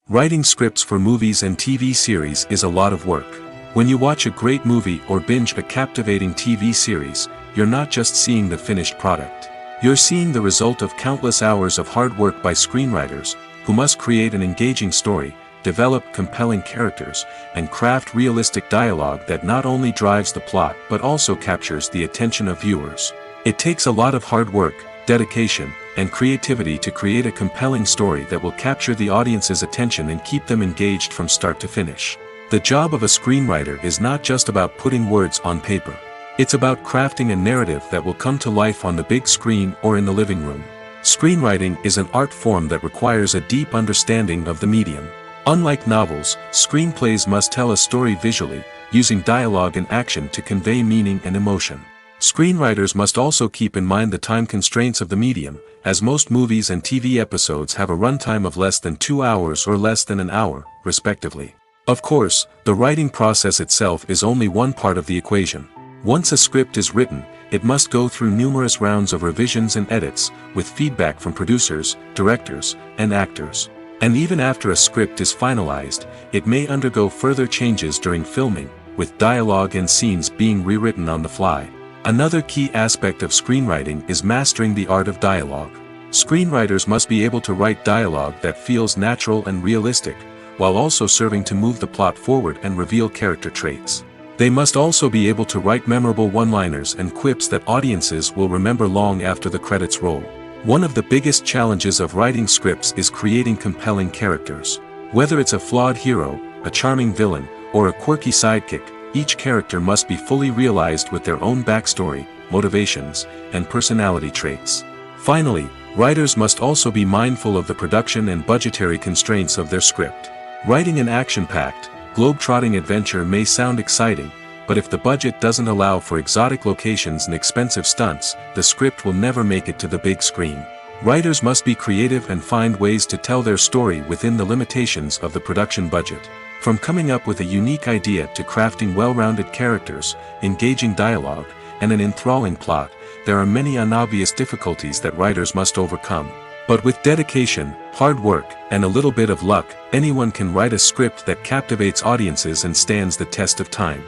Writing scripts for movies and TV series is a lot of work. When you watch a great movie or binge a captivating TV series, you're not just seeing the finished product. You're seeing the result of countless hours of hard work by screenwriters, who must create an engaging story, develop compelling characters, and craft realistic dialogue that not only drives the plot but also captures the attention of viewers. It takes a lot of hard work, dedication, and creativity to create a compelling story that will capture the audience's attention and keep them engaged from start to finish. The job of a screenwriter is not just about putting words on paper. It's about crafting a narrative that will come to life on the big screen or in the living room. Screenwriting is an art form that requires a deep understanding of the medium. Unlike novels, screenplays must tell a story visually, using dialogue and action to convey meaning and emotion. Screenwriters must also keep in mind the time constraints of the medium, as most movies and TV episodes have a runtime of less than 2 hours or less than an hour, respectively. Of course, the writing process itself is only one part of the equation. Once a script is written, it must go through numerous rounds of revisions and edits, with feedback from producers, directors, and actors. And even after a script is finalized, it may undergo further changes during filming, with dialogue and scenes being rewritten on the fly. Another key aspect of screenwriting is mastering the art of dialogue. Screenwriters must be able to write dialogue that feels natural and realistic, while also serving to move the plot forward and reveal character traits. They must also be able to write memorable one-liners and quips that audiences will remember long after the credits roll. One of the biggest challenges of writing scripts is creating compelling characters. Whether it's a flawed hero, a charming villain, or a quirky sidekick, each character must be fully realized with their own backstory, motivations, and personality traits. Finally, writers must also be mindful of the production and budgetary constraints of their script. Writing an action-packed, globe-trotting adventure may sound exciting, but if the budget doesn't allow for exotic locations and expensive stunts, the script will never make it to the big screen. Writers must be creative and find ways to tell their story within the limitations of the production budget. From coming up with a unique idea to crafting well-rounded characters, engaging dialogue, and an enthralling plot, there are many unobvious difficulties that writers must overcome. But with dedication, hard work, and a little bit of luck, anyone can write a script that captivates audiences and stands the test of time.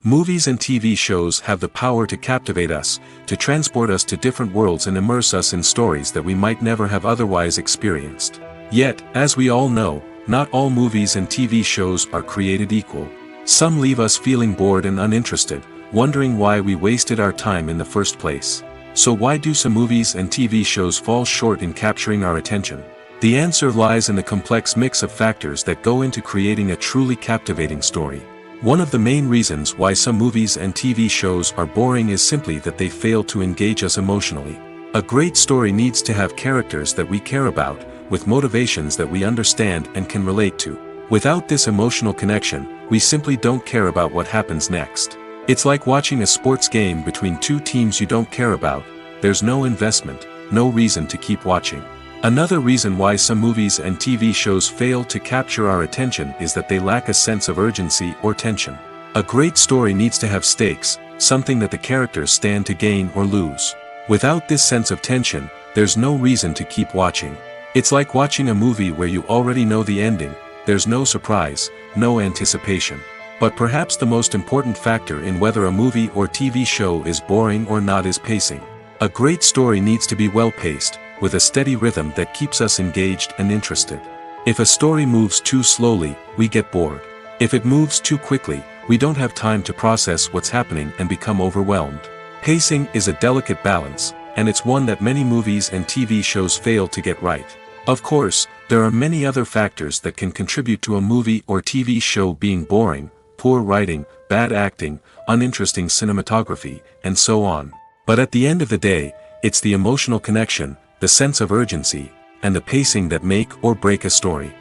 Movies and TV shows have the power to captivate us, to transport us to different worlds and immerse us in stories that we might never have otherwise experienced. Yet, as we all know, not all movies and TV shows are created equal. Some leave us feeling bored and uninterested, wondering why we wasted our time in the first place. So why do some movies and TV shows fall short in capturing our attention? The answer lies in the complex mix of factors that go into creating a truly captivating story. One of the main reasons why some movies and TV shows are boring is simply that they fail to engage us emotionally. A great story needs to have characters that we care about, with motivations that we understand and can relate to. Without this emotional connection, we simply don't care about what happens next. It's like watching a sports game between two teams you don't care about. There's no investment, no reason to keep watching. Another reason why some movies and TV shows fail to capture our attention is that they lack a sense of urgency or tension. A great story needs to have stakes, something that the characters stand to gain or lose. Without this sense of tension, there's no reason to keep watching. It's like watching a movie where you already know the ending. There's no surprise, no anticipation. But perhaps the most important factor in whether a movie or TV show is boring or not is pacing. A great story needs to be well paced, with a steady rhythm that keeps us engaged and interested. If a story moves too slowly, we get bored. If it moves too quickly, we don't have time to process what's happening and become overwhelmed. Pacing is a delicate balance, and it's one that many movies and TV shows fail to get right. Of course, there are many other factors that can contribute to a movie or TV show being boring: poor writing, bad acting, uninteresting cinematography, and so on. But at the end of the day, it's the emotional connection, the sense of urgency, and the pacing that make or break a story.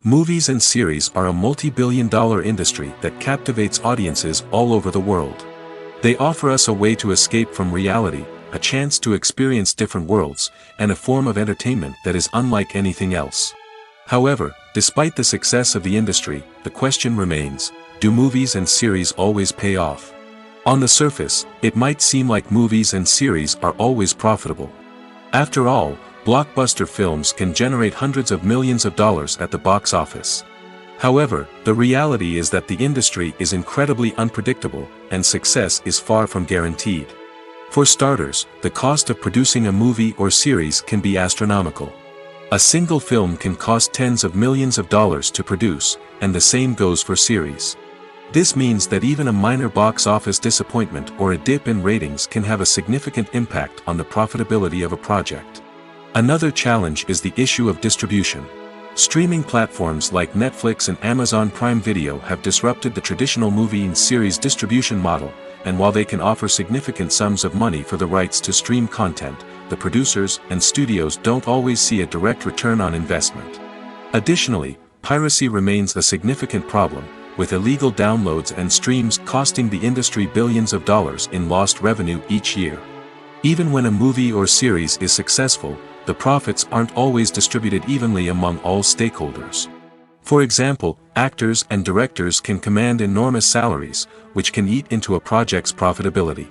Movies and series are a multi-billion-dollar industry that captivates audiences all over the world. They offer us a way to escape from reality, a chance to experience different worlds, and a form of entertainment that is unlike anything else. However, despite the success of the industry, the question remains: do movies and series always pay off? On the surface, it might seem like movies and series are always profitable. After all, blockbuster films can generate hundreds of millions of dollars at the box office. However, the reality is that the industry is incredibly unpredictable, and success is far from guaranteed. For starters, the cost of producing a movie or series can be astronomical. A single film can cost tens of millions of dollars to produce, and the same goes for series. This means that even a minor box office disappointment or a dip in ratings can have a significant impact on the profitability of a project. Another challenge is the issue of distribution. Streaming platforms like Netflix and Amazon Prime Video have disrupted the traditional movie and series distribution model, and while they can offer significant sums of money for the rights to stream content, the producers and studios don't always see a direct return on investment. Additionally, piracy remains a significant problem, with illegal downloads and streams costing the industry billions of dollars in lost revenue each year. Even when a movie or series is successful, the profits aren't always distributed evenly among all stakeholders. For example, actors and directors can command enormous salaries, which can eat into a project's profitability.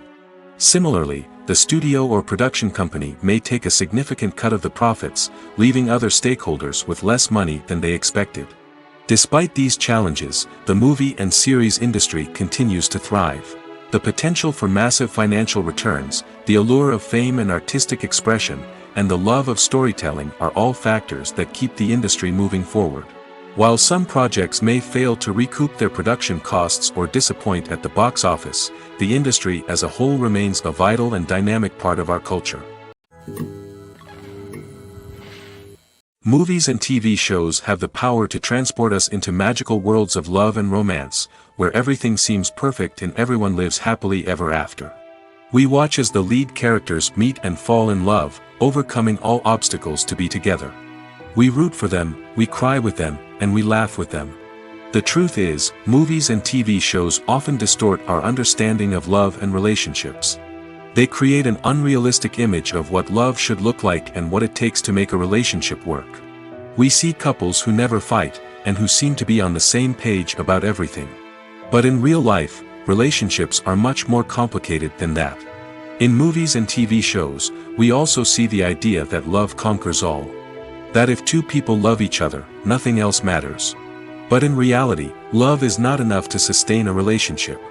Similarly, the studio or production company may take a significant cut of the profits, leaving other stakeholders with less money than they expected. Despite these challenges, the movie and series industry continues to thrive. The potential for massive financial returns, the allure of fame and artistic expression, and the love of storytelling are all factors that keep the industry moving forward. While some projects may fail to recoup their production costs or disappoint at the box office, the industry as a whole remains a vital and dynamic part of our culture. Movies and TV shows have the power to transport us into magical worlds of love and romance, where everything seems perfect and everyone lives happily ever after. We watch as the lead characters meet and fall in love, overcoming all obstacles to be together. We root for them, we cry with them, and we laugh with them. The truth is, movies and TV shows often distort our understanding of love and relationships. They create an unrealistic image of what love should look like and what it takes to make a relationship work. We see couples who never fight, and who seem to be on the same page about everything. But in real life, relationships are much more complicated than that. In movies and TV shows, we also see the idea that love conquers all. That if two people love each other, nothing else matters. But in reality, love is not enough to sustain a relationship.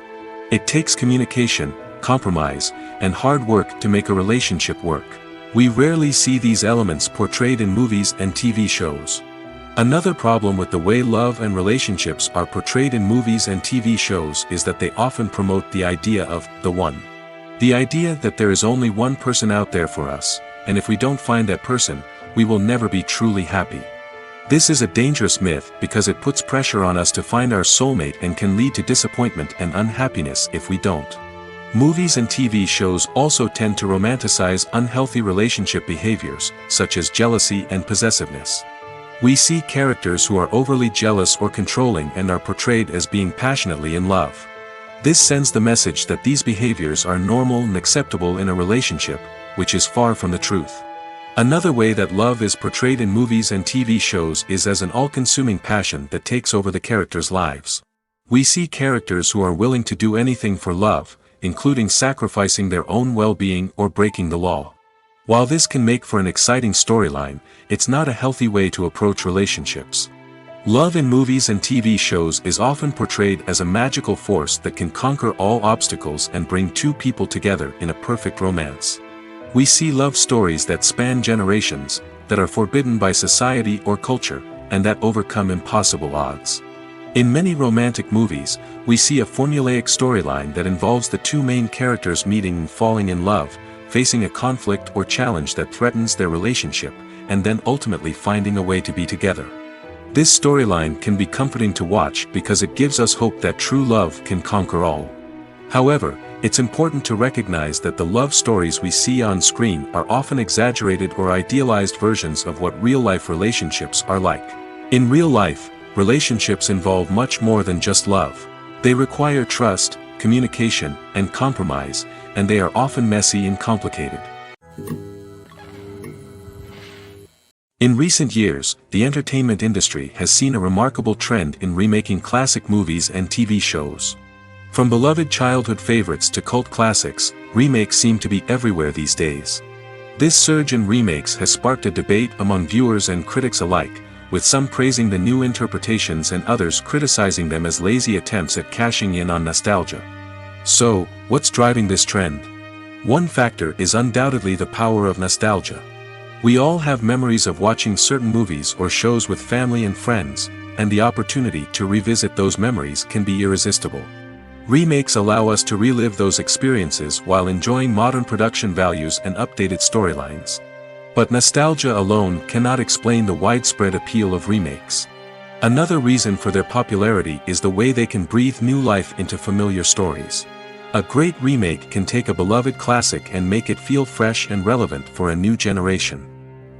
It takes communication, compromise, and hard work to make a relationship work. We rarely see these elements portrayed in movies and TV shows. Another problem with the way love and relationships are portrayed in movies and TV shows is that they often promote the idea of the one. The idea that there is only one person out there for us, and if we don't find that person, we will never be truly happy. This is a dangerous myth because it puts pressure on us to find our soulmate and can lead to disappointment and unhappiness if we don't. Movies and TV shows also tend to romanticize unhealthy relationship behaviors, such as jealousy and possessiveness. We see characters who are overly jealous or controlling and are portrayed as being passionately in love. This sends the message that these behaviors are normal and acceptable in a relationship, which is far from the truth. Another way that love is portrayed in movies and TV shows is as an all-consuming passion that takes over the characters' lives. We see characters who are willing to do anything for love, including sacrificing their own well-being or breaking the law. While this can make for an exciting storyline, it's not a healthy way to approach relationships. Love in movies and TV shows is often portrayed as a magical force that can conquer all obstacles and bring two people together in a perfect romance. We see love stories that span generations, that are forbidden by society or culture, and that overcome impossible odds. In many romantic movies, we see a formulaic storyline that involves the two main characters meeting and falling in love, facing a conflict or challenge that threatens their relationship, and then ultimately finding a way to be together. This storyline can be comforting to watch because it gives us hope that true love can conquer all. However, it's important to recognize that the love stories we see on screen are often exaggerated or idealized versions of what real-life relationships are like. In real life, relationships involve much more than just love. They require trust, communication, and compromise, and they are often messy and complicated. In recent years, the entertainment industry has seen a remarkable trend in remaking classic movies and TV shows. From beloved childhood favorites to cult classics, remakes seem to be everywhere these days. This surge in remakes has sparked a debate among viewers and critics alike, with some praising the new interpretations and others criticizing them as lazy attempts at cashing in on nostalgia. So, what's driving this trend? One factor is undoubtedly the power of nostalgia. We all have memories of watching certain movies or shows with family and friends, and the opportunity to revisit those memories can be irresistible. Remakes allow us to relive those experiences while enjoying modern production values and updated storylines. But nostalgia alone cannot explain the widespread appeal of remakes. Another reason for their popularity is the way they can breathe new life into familiar stories. A great remake can take a beloved classic and make it feel fresh and relevant for a new generation.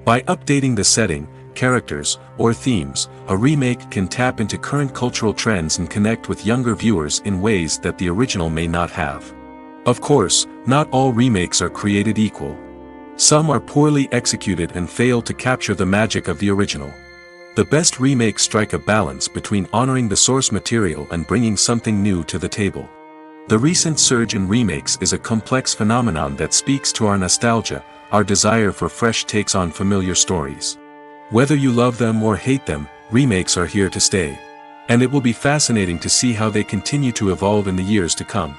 By updating the setting, characters, or themes, a remake can tap into current cultural trends and connect with younger viewers in ways that the original may not have. Of course, not all remakes are created equal. Some are poorly executed and fail to capture the magic of the original. The best remakes strike a balance between honoring the source material and bringing something new to the table. The recent surge in remakes is a complex phenomenon that speaks to our nostalgia, our desire for fresh takes on familiar stories. Whether you love them or hate them, remakes are here to stay. And it will be fascinating to see how they continue to evolve in the years to come.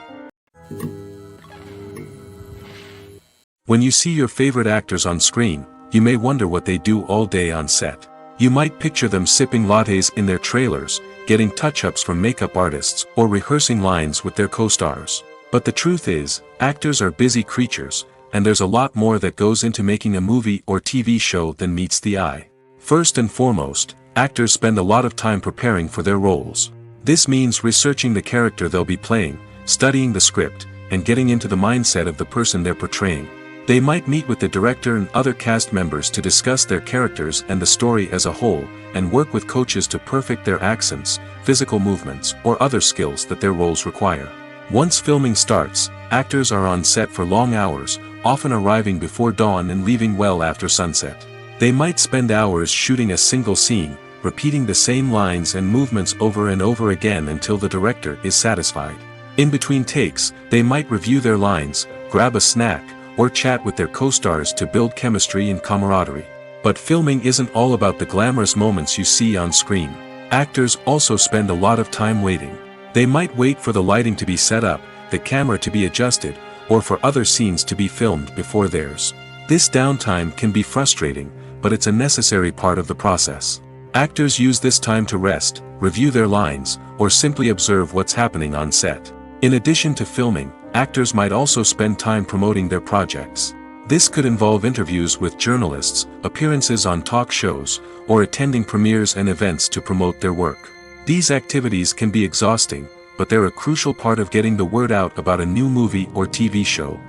When you see your favorite actors on screen, you may wonder what they do all day on set. You might picture them sipping lattes in their trailers, getting touch-ups from makeup artists, or rehearsing lines with their co-stars. But the truth is, actors are busy creatures, and there's a lot more that goes into making a movie or TV show than meets the eye. First and foremost, actors spend a lot of time preparing for their roles. This means researching the character they'll be playing, studying the script, and getting into the mindset of the person they're portraying. They might meet with the director and other cast members to discuss their characters and the story as a whole, and work with coaches to perfect their accents, physical movements, or other skills that their roles require. Once filming starts, actors are on set for long hours, often arriving before dawn and leaving well after sunset. They might spend hours shooting a single scene, repeating the same lines and movements over and over again until the director is satisfied. In between takes, they might review their lines, grab a snack, or chat with their co-stars to build chemistry and camaraderie. But filming isn't all about the glamorous moments you see on screen. Actors also spend a lot of time waiting. They might wait for the lighting to be set up, the camera to be adjusted, or for other scenes to be filmed before theirs. This downtime can be frustrating, but it's a necessary part of the process. Actors use this time to rest, review their lines, or simply observe what's happening on set. In addition to filming, actors might also spend time promoting their projects. This could involve interviews with journalists, appearances on talk shows, or attending premieres and events to promote their work. These activities can be exhausting, but they're a crucial part of getting the word out about a new movie or TV show.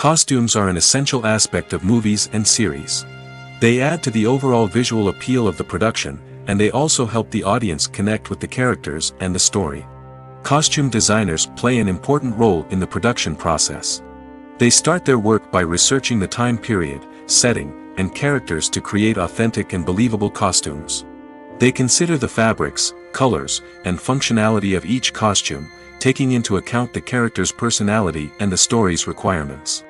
Costumes are an essential aspect of movies and series. They add to the overall visual appeal of the production, and they also help the audience connect with the characters and the story. Costume designers play an important role in the production process. They start their work by researching the time period, setting, and characters to create authentic and believable costumes. They consider the fabrics, colors, and functionality of each costume, taking into account the character's personality and the story's requirements.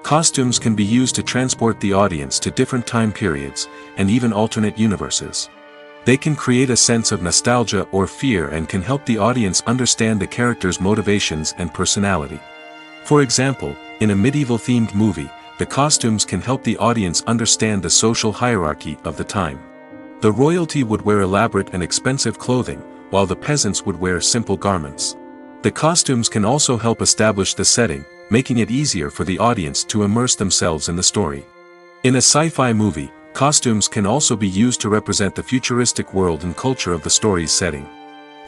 Costumes can be used to transport the audience to different time periods, and even alternate universes. They can create a sense of nostalgia or fear and can help the audience understand the character's motivations and personality. For example, in a medieval-themed movie, the costumes can help the audience understand the social hierarchy of the time. The royalty would wear elaborate and expensive clothing, while the peasants would wear simple garments. The costumes can also help establish the setting, making it easier for the audience to immerse themselves in the story. In a sci-fi movie, costumes can also be used to represent the futuristic world and culture of the story's setting.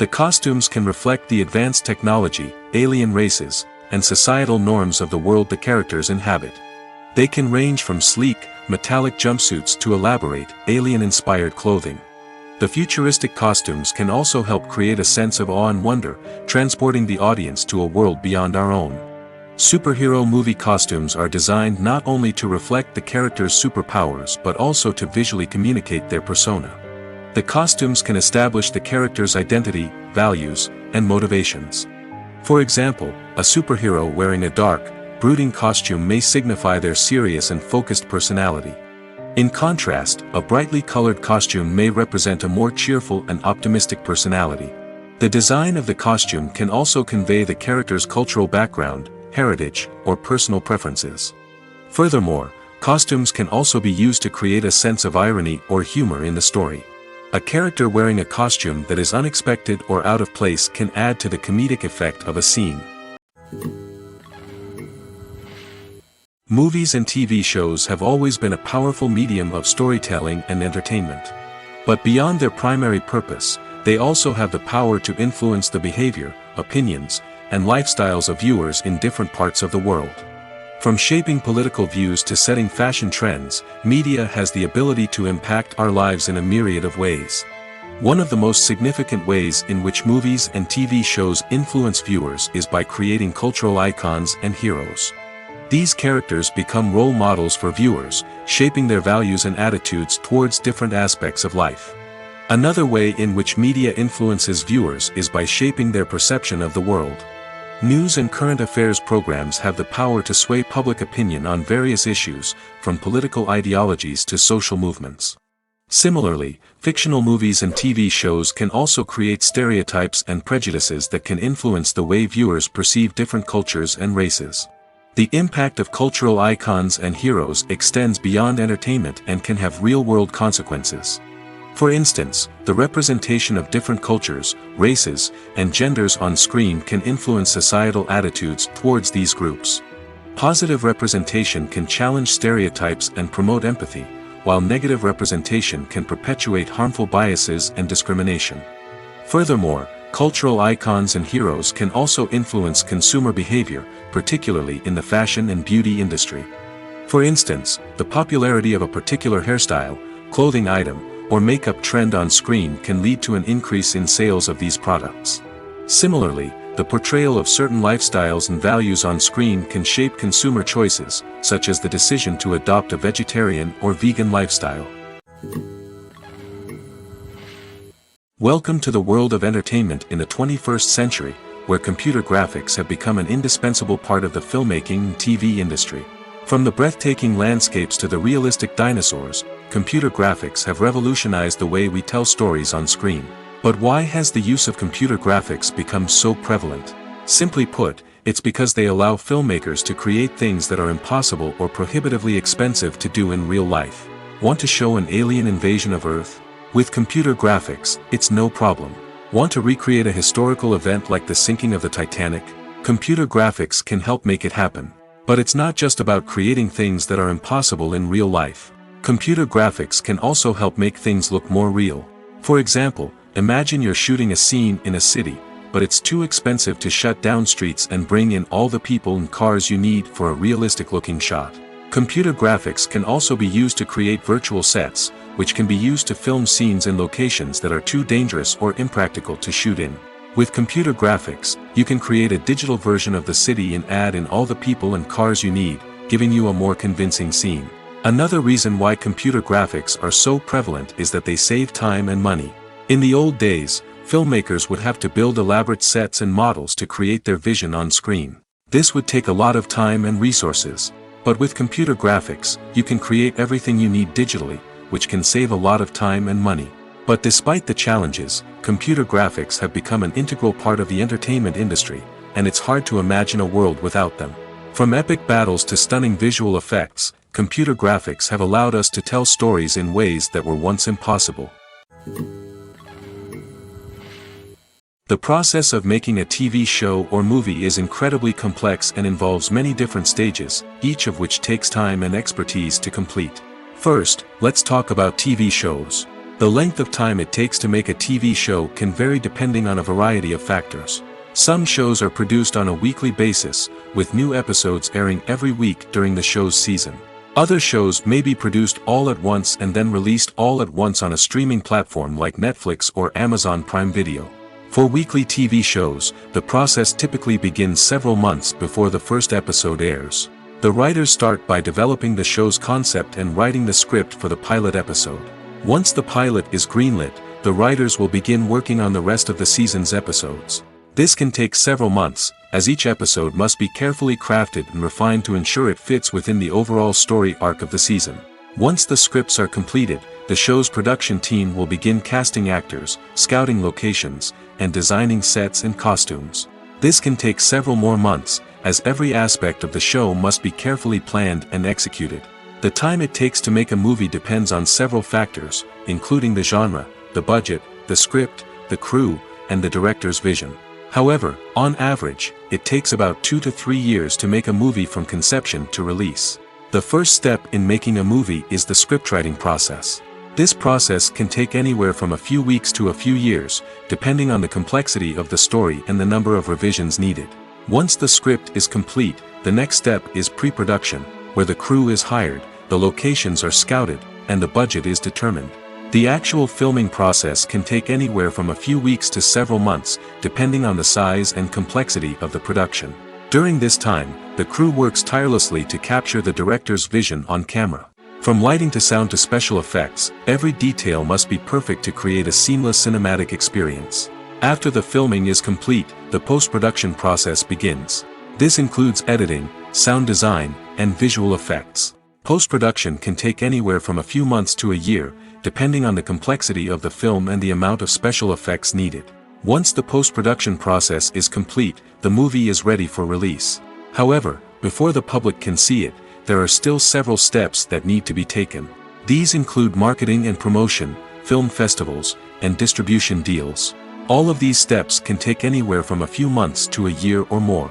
The costumes can reflect the advanced technology, alien races, and societal norms of the world the characters inhabit. They can range from sleek, metallic jumpsuits to elaborate, alien-inspired clothing. The futuristic costumes can also help create a sense of awe and wonder, transporting the audience to a world beyond our own. Superhero movie costumes are designed not only to reflect the character's superpowers but also to visually communicate their persona. The costumes can establish the character's identity, values, and motivations. For example, a superhero wearing a dark, brooding costume may signify their serious and focused personality. In contrast, a brightly colored costume may represent a more cheerful and optimistic personality. The design of the costume can also convey the character's cultural background, heritage, or personal preferences. Furthermore, costumes can also be used to create a sense of irony or humor in the story. A character wearing a costume that is unexpected or out of place can add to the comedic effect of a scene. Movies and TV shows have always been a powerful medium of storytelling and entertainment. But beyond their primary purpose, they also have the power to influence the behavior, opinions, and lifestyles of viewers in different parts of the world. From shaping political views to setting fashion trends, media has the ability to impact our lives in a myriad of ways. One of the most significant ways in which movies and TV shows influence viewers is by creating cultural icons and heroes. These characters become role models for viewers, shaping their values and attitudes towards different aspects of life. Another way in which media influences viewers is by shaping their perception of the world. News and current affairs programs have the power to sway public opinion on various issues, from political ideologies to social movements. Similarly, fictional movies and TV shows can also create stereotypes and prejudices that can influence the way viewers perceive different cultures and races. The impact of cultural icons and heroes extends beyond entertainment and can have real-world consequences. For instance, the representation of different cultures, races, and genders on screen can influence societal attitudes towards these groups. Positive representation can challenge stereotypes and promote empathy, while negative representation can perpetuate harmful biases and discrimination. Furthermore, cultural icons and heroes can also influence consumer behavior, particularly in the fashion and beauty industry. For instance, the popularity of a particular hairstyle, clothing item, or makeup trend on screen can lead to an increase in sales of these products. Similarly, the portrayal of certain lifestyles and values on screen can shape consumer choices, such as the decision to adopt a vegetarian or vegan lifestyle. Welcome to the world of entertainment in the 21st century, where computer graphics have become an indispensable part of the filmmaking and TV industry. From the breathtaking landscapes to the realistic dinosaurs, computer graphics have revolutionized the way we tell stories on screen. But why has the use of computer graphics become so prevalent? Simply put, it's because they allow filmmakers to create things that are impossible or prohibitively expensive to do in real life. Want to show an alien invasion of Earth? With computer graphics, it's no problem. Want to recreate a historical event like the sinking of the Titanic? Computer graphics can help make it happen. But it's not just about creating things that are impossible in real life. Computer graphics can also help make things look more real. For example, imagine you're shooting a scene in a city, but it's too expensive to shut down streets and bring in all the people and cars you need for a realistic-looking shot. Computer graphics can also be used to create virtual sets, which can be used to film scenes in locations that are too dangerous or impractical to shoot in. With computer graphics, you can create a digital version of the city and add in all the people and cars you need, giving you a more convincing scene. Another reason why computer graphics are so prevalent is that they save time and money. In the old days, filmmakers would have to build elaborate sets and models to create their vision on screen. This would take a lot of time and resources. But with computer graphics, you can create everything you need digitally, which can save a lot of time and money. But despite the challenges, computer graphics have become an integral part of the entertainment industry, and it's hard to imagine a world without them. From epic battles to stunning visual effects, computer graphics have allowed us to tell stories in ways that were once impossible. The process of making a TV show or movie is incredibly complex and involves many different stages, each of which takes time and expertise to complete. First, let's talk about TV shows. The length of time it takes to make a TV show can vary depending on a variety of factors. Some shows are produced on a weekly basis, with new episodes airing every week during the show's season. Other shows may be produced all at once and then released all at once on a streaming platform like Netflix or Amazon Prime Video. For weekly TV shows, the process typically begins several months before the first episode airs. The writers start by developing the show's concept and writing the script for the pilot episode. Once the pilot is greenlit, the writers will begin working on the rest of the season's episodes. This can take several months, as each episode must be carefully crafted and refined to ensure it fits within the overall story arc of the season. Once the scripts are completed, the show's production team will begin casting actors, scouting locations, and designing sets and costumes. This can take several more months, as every aspect of the show must be carefully planned and executed. The time it takes to make a movie depends on several factors, including the genre, the budget, the script, the crew, and the director's vision. However, on average, it takes about 2 to 3 years to make a movie from conception to release. The first step in making a movie is the scriptwriting process. This process can take anywhere from a few weeks to a few years, depending on the complexity of the story and the number of revisions needed. Once the script is complete, the next step is pre-production, where the crew is hired, the locations are scouted, and the budget is determined. The actual filming process can take anywhere from a few weeks to several months, depending on the size and complexity of the production. During this time, the crew works tirelessly to capture the director's vision on camera. From lighting to sound to special effects, every detail must be perfect to create a seamless cinematic experience. After the filming is complete, the post-production process begins. This includes editing, sound design, and visual effects. Post-production can take anywhere from a few months to a year, depending on the complexity of the film and the amount of special effects needed. Once the post-production process is complete, the movie is ready for release. However, before the public can see it, there are still several steps that need to be taken. These include marketing and promotion, film festivals, and distribution deals. All of these steps can take anywhere from a few months to a year or more.